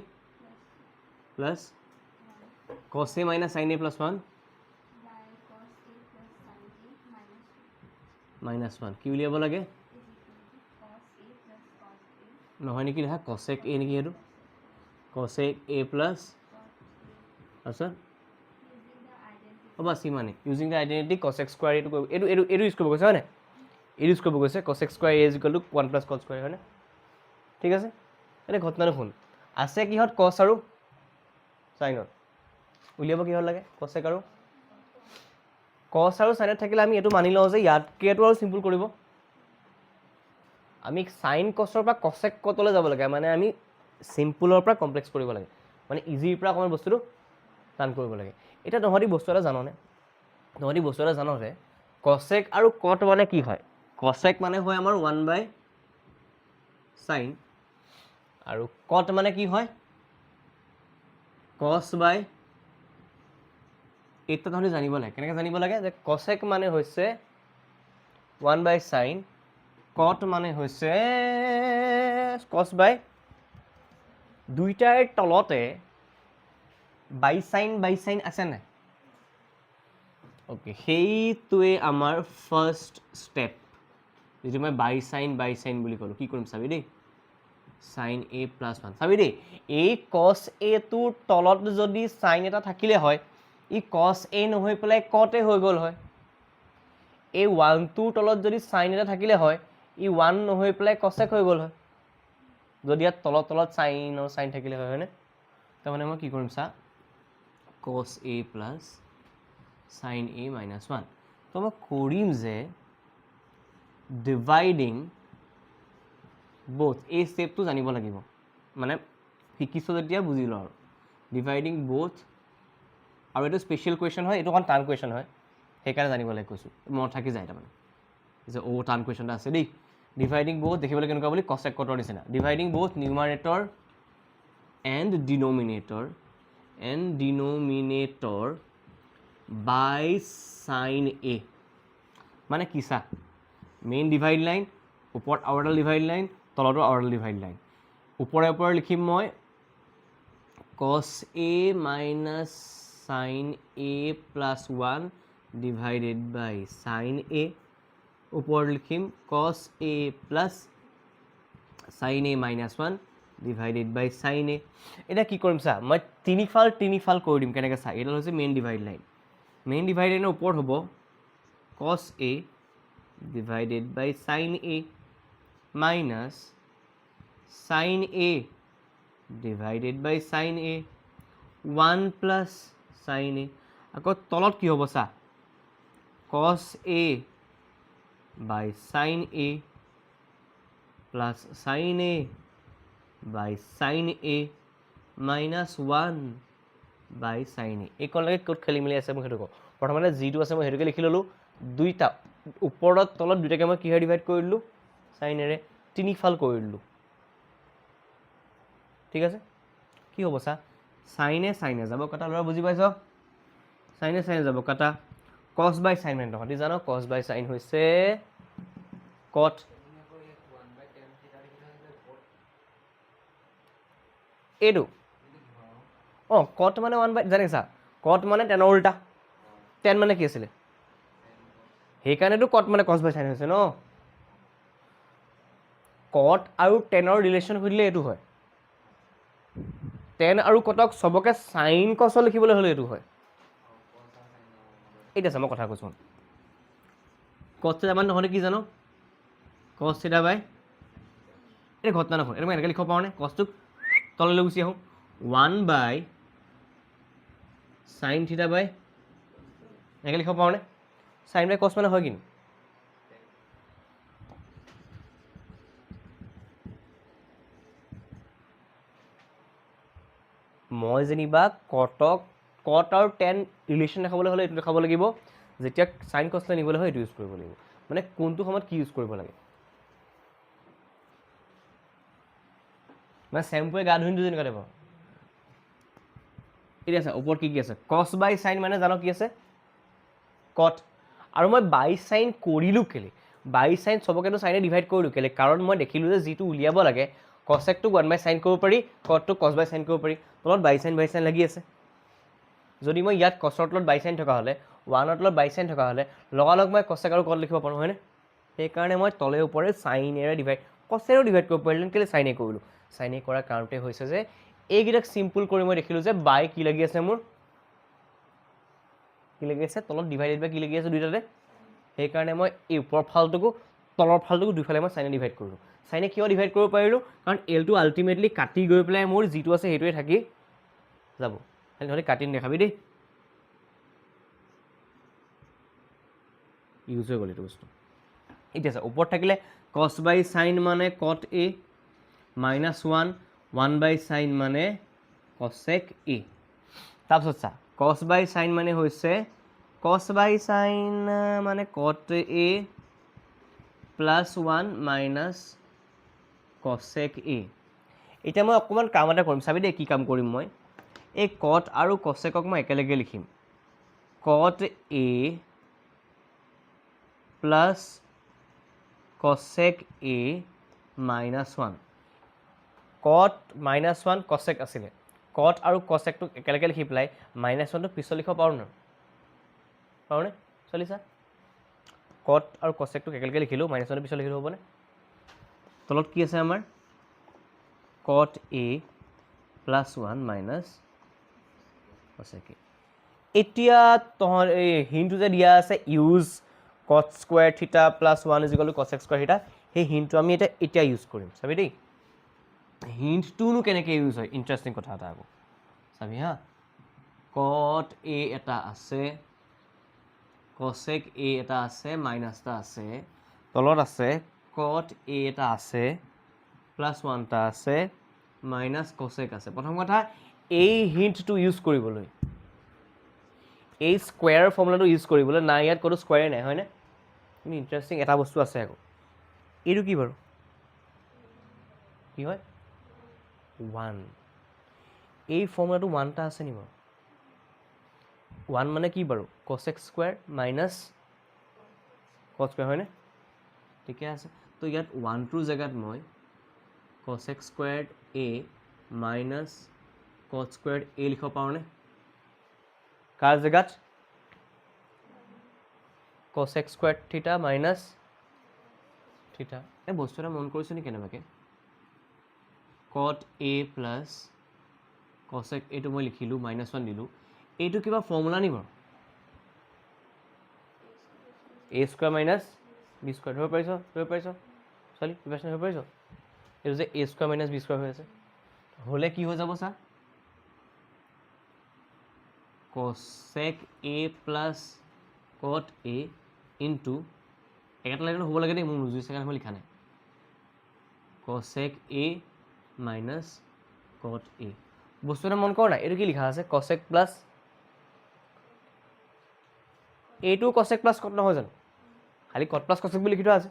plus cos a minus sin a plus 1 minus 1 কি উলিয়াব লাগে নহয় নেকি দেখা cosec a নেকি এইটো cosec a plus আচ্ছা বাস ইমানে using the identity cosec square এইটো ইউজ কৰিব কৈছে হয় নাই ইউজ কৰিব কৈছে cosec square a = 1 plus cos square হয় না ঠিক আছে এটা ঘটনাটো শুন আছে কিহত cos আৰু sin উলিয়াব কিহত লাগে cosec আৰু cos আৰু sin থাকিলে আমি এটো মানি লওঁ যে ইয়াতকেটো আৰু সিম্পল কৰিব আমি sin cos ৰ পৰা cosec কতলৈ যাব লাগে মানে আমি সিম্পলৰ পৰা কমপ্লেক্স কৰিব লাগে মানে ইজিৰ পৰা অকমান বস্তুটো টান কৰিব লাগে এটা নহৰি বস্তু এটা জাননে নহৰি বস্তু এটা জানো যে cosec আৰু cot মানে কি হয় cosec মানে হয় আমাৰ 1/sin আৰু cot মানে কি হয় cos/sin এইটো তাহলে জানিব লাগে কেনেকৈ জানিব লাগে যে কচেক মানে হৈছে 1/sin কট মানে হৈছে cos বাই দুইটাৰ তলতে বাইচাইন আছে নাই ওকে সেইটোৱে আমাৰ ফাৰ্ষ্ট ষ্টেপ যিটো মই বাইচাইন বুলি ক'লোঁ কি কৰিম চাবি দেই sin a + 1 চাবি দেই এই cos a টোৰ তলত যদি sin এটা থাকিলে হয় ই cos a নহৈ পেলাই cot a হৈ গ'ল হয় এই 1 টোৰ তলত যদি sin এটা থাকিলে হয় ই 1 নহৈ পেলাই cosec হৈ গ'ল হয় যদি ইয়াত তলত sin থাকিলে হয় হয়নে তাৰমানে মই কি কৰিম চা cos a + sin a - 1 তো মই কৰিম যে ডিভাইডিং both এই ষ্টেপটো জানিব লাগিব মানে শিকিছো যেতিয়া বুজি লওঁ আৰু ডিভাইডিং both আৰু এইটো স্পেচিয়েল কুৱেশ্যন হয় এইটো অকণ টান কুৱেশ্যন হয় সেইকাৰণে জানিব লাগে কৈছোঁ মনত থাকি যায় তাৰমানে যে টান কুৱেশ্যন এটা আছে দেই ডিভাইডিং both দেখিবলৈ কেনেকুৱা বুলি cosec cotৰ নিচিনা dividing both numerator and denominator by sin a মানে কি চা মেইন ডিভাইড লাইন ওপৰত আৰু এডাল ডিভাইড লাইন তলতো আৰু এডাল ডিভাইড লাইন ওপৰে লিখিম মই cos a - sin a + 1 divided by sin a ওপৰত লিখিম cos a + sin a - 1 divided by sin a এতিয়া কি কৰিম চা মই তিনিফাল কৰি দিম কেনেকৈ চা এইডাল হৈছে মেইন ডিভাইড লাইনৰ ওপৰত হ'ব cos a divided by sin a minus sin a divided by sin a 1 plus sin a আকৌ তলত কি হ'ব চা cos a by sin a plus sin a by sin a minus 1 by sin a এইকণলৈকে ক'ত খেলি মেলি আছে মই সেইটো কওঁ প্ৰথমতে যিটো আছে মই সেইটোকে লিখি ল'লোঁ দুইটা ওপৰত তলত দুইটাকে মই কিহেৰে ডিভাইড কৰি দিলোঁ চাইনেৰে তিনিফাল কৰি দিলোঁ ঠিক আছে কি হ'ব চা চাইনে যাব কাটা ল'ৰা বুজি পাইছ চাইনে যাব কাটা cos বাই sin মানে তহঁতি জানো cos বাই sin হৈছে cot এইটো অঁ cot মানে 1/, জানে চা cot মানে টেনৰ উল্টা টেন মানে কি আছিলে সেইকাৰণেতো cot মানে cos বাই sin হৈছে ন cot আৰু টেনৰ ৰিলেশ্যন সুধিলে এইটো হয় টেন আৰু cotক চবকে sin cos লিখিবলৈ হ'লে এইটো হয় এতিয়া চা মই কথা কৈছোঁ cos থিটা মানে নহ'লে কি জানো cos থিটা বাই এই ঘটনা নহয় এইটো মই এনেকৈ লিখিব পাৰোঁনে cosটোক তললৈ গুচি আহোঁ 1 বাই sin থিটা বাই এনেকৈ লিখিব পাৰোঁনে sin বাই cos মানে হয় কিন্তু মই যেনিবা cot আৰু টেন ৰিলেশ্যন দেখাবলৈ হ'লে এইটো দেখাব লাগিব যেতিয়া sin cosলৈ নিবলৈ হয় এইটো ইউজ কৰিব লাগিব মানে কোনটো সময়ত কি ইউজ কৰিব লাগে মানে চেম্পুৱে গা ধুই যেনেকুৱা টাইপৰ এতিয়া আছে ওপৰত কি আছে cos বাই sin মানে জানো কি আছে cot আৰু মই বাই sin কৰিলোঁ কেলে বাই sin চবকেতো চাইনে ডিভাইড কৰিলোঁ কেলে কাৰণ মই দেখিলোঁ যে যিটো উলিয়াব লাগে cosecটোক 1/sin কৰিব পাৰি cotটোক cos বাই sin কৰিব পাৰি তলত বাই sin লাগি আছে যদি মই ইয়াত cosৰ তলত বাই sin থকা হ'লে 1ৰ তলত বাই sin থকা হ'লে লগালগ মই cosec আৰু cot লিখিব পাৰোঁ হয়নে সেইকাৰণে মই তলে ওপৰে চাইনেৰে ডিভাইড cosেৰেও ডিভাইড কৰিব পাৰিলোঁ কেলে চাইনে কৰিলোঁ চাইনে কৰাৰ কাৰণটোৱে হৈছে যে এইকেইটাক চিম্পুল কৰি মই দেখিলোঁ যে বাই কি লাগি আছে মোৰ কি লাগি আছে তলত ডিভাইডেড বাই কি লাগি আছে দুইটাতে সেইকাৰণে মই এই ওপৰৰ ফালটোকো তলৰ ফালটোকো দুইফালে মই চাইনে ডিভাইড কৰিলোঁ চাইনে কিয় ডিভাইড কৰিব পাৰিলোঁ কাৰণ এলটো আল্টিমেটলি কাটি গৈ পেলাই মোৰ যিটো আছে সেইটোৱে থাকি যাব নহ'লে কাটি নেদেখাবি দেই ইউজ হৈ গ'ল এইটো বস্তু এতিয়া আছে ওপৰত থাকিলে cos বাই sin মানে cot a minus 1 by sin মানে cosec a তাৰপিছত চা cos বাই sin মানে হৈছে cos বাই sin মানে cot a plus 1 minus cosec a এতিয়া মই অকণমান কাম এটা কৰিম চাবি দেই কি কাম কৰিম মই এই cot আৰু cosecক মই একেলগে লিখিম cot A plus cosec A minus 1 cot minus 1 cosec আছিলে cot আৰু cosecটো একেলগে লিখি পেলাই minus 1টো পিছত লিখিব পাৰোঁ ন পাৰোঁনে চলিছা cot আৰু cosecটো একেলগে লিখিলোঁ minus 1টো পিছত লিখিলোঁ হ'বনে তলত কি আছে আমাৰ cot A plus 1 minus cosec A এতিয়া তহঁত এই হিনটো যে দিয়া আছে use cot square theta plus 1 is equal to cosec square theta সেই হিনটো আমি এতিয়া ইউজ কৰিম চাবি দেই হিনটোনো কেনেকৈ ইউজ হয় ইণ্টাৰেষ্টিং কথা এটা আকৌ চাবি হা cot A এটা আছে cosec A এটা আছে মাইনাছ এটা আছে তলত আছে cot A এটা আছে প্লাছ 1 এটা আছে মাইনাছ cosec আছে প্ৰথম কথা এই হিনটো ইউজ কৰিবলৈ এই স্কোয়াৰ ফৰ্মুলাটো ইউজ কৰিবলৈ নাই ইয়াত কোনো স্কোয়াৰে নাই হয়নে কিন্তু ইণ্টাৰেষ্টিং এটা বস্তু আছে আকৌ এইটো কি বাৰু কি হয় 1 এই ফৰ্মুলাটো 1 টা আছে নি বাৰু 1 মানে কি বাৰু cosec square minus cos square হয়নে ঠিকে আছে তো ইয়াত 1 টোৰ জেগাত মই cosec স্কোয়াৰ্ড A minus cos স্কোয়াৰ্ড A লিখিব পাৰোঁনে কাৰ জেগাত cosec স্কোয়াৰ্ড থিটা মাইনাছ থিটা এই বস্তু এটা মন কৰিছোঁ নি কেনেবাকৈ cot A প্লাছ cosec এইটো মই লিখিলোঁ মাইনাছ 1 দিলোঁ এইটো কিবা ফৰ্মুলা নি বাৰু A square minus B square ধৰিব পাৰিছ ছোৱালী প্ৰিপাৰেশ্যন ধৰিব পাৰিছ এইটো যে A square minus B square হৈ আছে হ'লে কি হৈ যাব চা cosec A plus cot A into একেটা লাইনত হ'ব লাগে দেই মোৰ নুজুৰিছে কাৰণে মই লিখা নাই cosec A minus cot A বস্তু এটা মন কৰ নাই এইটো কি লিখা আছে cosec প্লাছ এইটো cosec প্লাছ cot নহয় জানো খালি cot প্লাছ cosec বুলি লিখি থোৱা আছে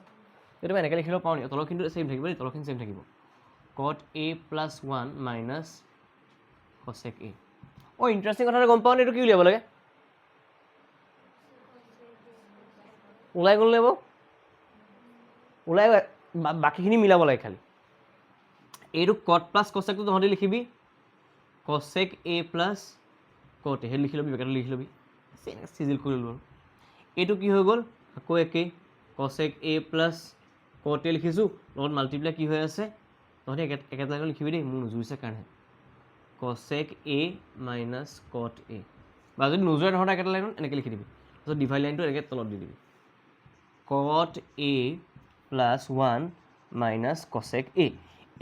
এইটো মই এনেকৈ লিখিব পাৰোঁ নি তলৰ কিন্তু ছেইম থাকিব দেই তলৰখিনি ছেইম থাকিব cot A plus 1 minus cosec A অঁ ইণ্টাৰেষ্টিং কথা এটা গম পাওঁ নি এইটো কি উলিয়াব লাগে ওলাই গ'ল নে বাৰু ওলাই বাকীখিনি মিলাব লাগে খালি এইটো cot প্লাছ cosecটো তহঁতি লিখিবি cosec A plus cot A সেইটো লিখি ল'বি বেকেটত লিখি ল'বি চিজিল কৰি ল'লোঁ আৰু এইটো কি হৈ গ'ল আকৌ একেই cosec A plus cot A লিখিছোঁ লগত মাল্টিপ্লাই কি হৈ আছে তহঁতি একেটা লাইনত লিখিবি দেই মোৰ নুজুৰিছে কাৰণে cosec A minus cot A বা যদি নোজোৰে তহঁতে একেটা লাইনত এনেকৈ লিখি দিবি তাৰপিছত ডিভাইড লাইনটো এনেকৈ তলত দি দিবি cot A plus 1 minus cosec A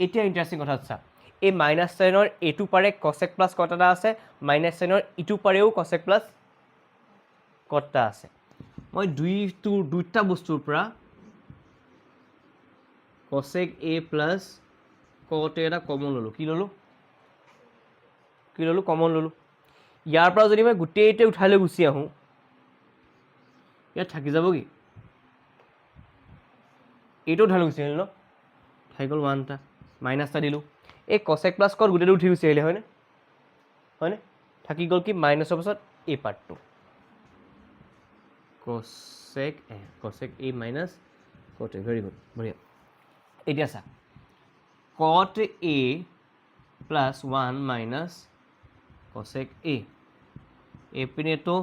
এতিয়া ইণ্টাৰেষ্টিং কথা চা এই মাইনাছ চাইনৰ এইটো পাৰে cosec প্লাছ cot এটা আছে মাইনাছ চাইনৰ ইটো পাৰেও cosec প্লাছ cot এটা আছে মই দুইটা বস্তুৰ পৰা cosec A plus cot A এটা কমন ল'লোঁ কি ল'লোঁ কমন ল'লোঁ ইয়াৰ পৰা যদি মই গোটেইটো উঠাই লৈ গুচি আহোঁ ইয়াত থাকি যাব কি এইটো উঠাই লৈ গুচি আহিলোঁ ন থাকি গ'ল 1 এটা মাইনাছ এটা দিলোঁ এই cosec প্লাছ cot গোটেইটো উঠি গুচি আহিলে হয়নে থাকি গ'ল কি মাইনাছৰ পাছত এই পাৰ্টটো cosec A minus cot A very good বঢ়িয়া এতিয়া চা cot A plus 1 minus cosec A এইপিনেতো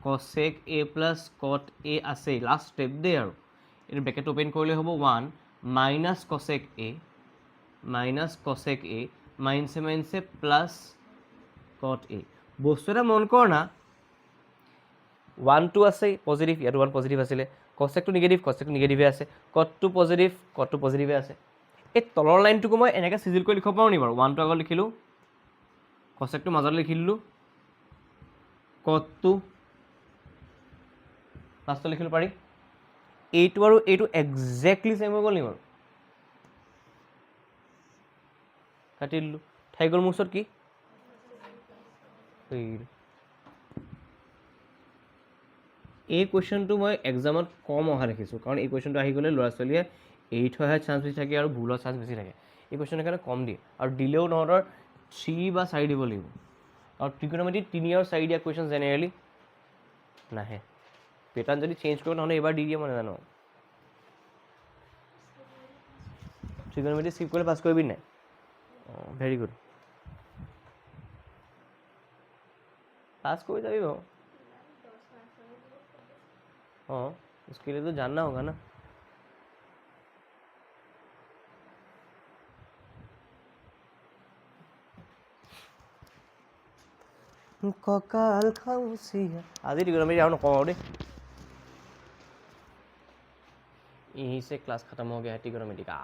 cosec A plus cot A আছেই লাষ্ট ষ্টেপ দেই আৰু এইটো ব্ৰেকেট অ'পেন কৰিলে হ'ব 1 মাইনাছ cosec A মাইনাছে প্লাছ cot A বস্তু এটা মন কৰ না 1টো আছে পজিটিভ ইয়াতো 1 পজিটিভ আছিলে cosecটো নিগেটিভে আছে cotটো পজিটিভে আছে এই তলৰ লাইনটোকো মই এনেকৈ চিজিল কৰি লিখিব পাৰোঁ নি বাৰু 1টো আগত লিখিলোঁ cosecটো মাজত লিখি দিলোঁ cotটো লাষ্টত লিখিলোঁ পাৰি এইটো আৰু এইটো একজেক্টলি ছেম হৈ গ'ল নি বাৰু কাটি দিলোঁ থাকি গ'ল মোৰ ওচৰত কি এই কুৱেশ্যনটো মই এক্সামত কম অহা দেখিছোঁ কাৰণ এই কুৱেশ্যনটো আহি গ'লে ল'ৰা ছোৱালীয়ে এৰি থৈ অহাৰ চান্স বেছি থাকে আৰু ভুলৰ চান্স বেছি থাকে এই কুৱেশ্যন সেইকাৰণে কম দিয়ে আৰু দিলেও তহঁতৰ 3 বা 4 দিব লাগিব আৰু ট্ৰিগন'মেট্ৰিত 3 আৰু 4 দিয়া কুৱেশ্যন জেনেৰেলি নাহে পেটাৰ্ণ যদি চেঞ্জ কৰোঁ নহ'লে এইবাৰ দি দিয়ে মই নাজানো ট্ৰিগনমেট্ৰি স্কিপ কৰিলে পাছ কৰিবি নাই অঁ ভেৰি গুড পাছ কৰি যাবি বাৰু অঁ उसके लिए तो जानना होगा ना কঁকাল খামুচিয়া আজি ট্ৰিগনমেট্ৰি আৰু নকওঁ আৰু দেই यहीं से क्लास खत्म हो गया है ट्रिगोनोमेट्री का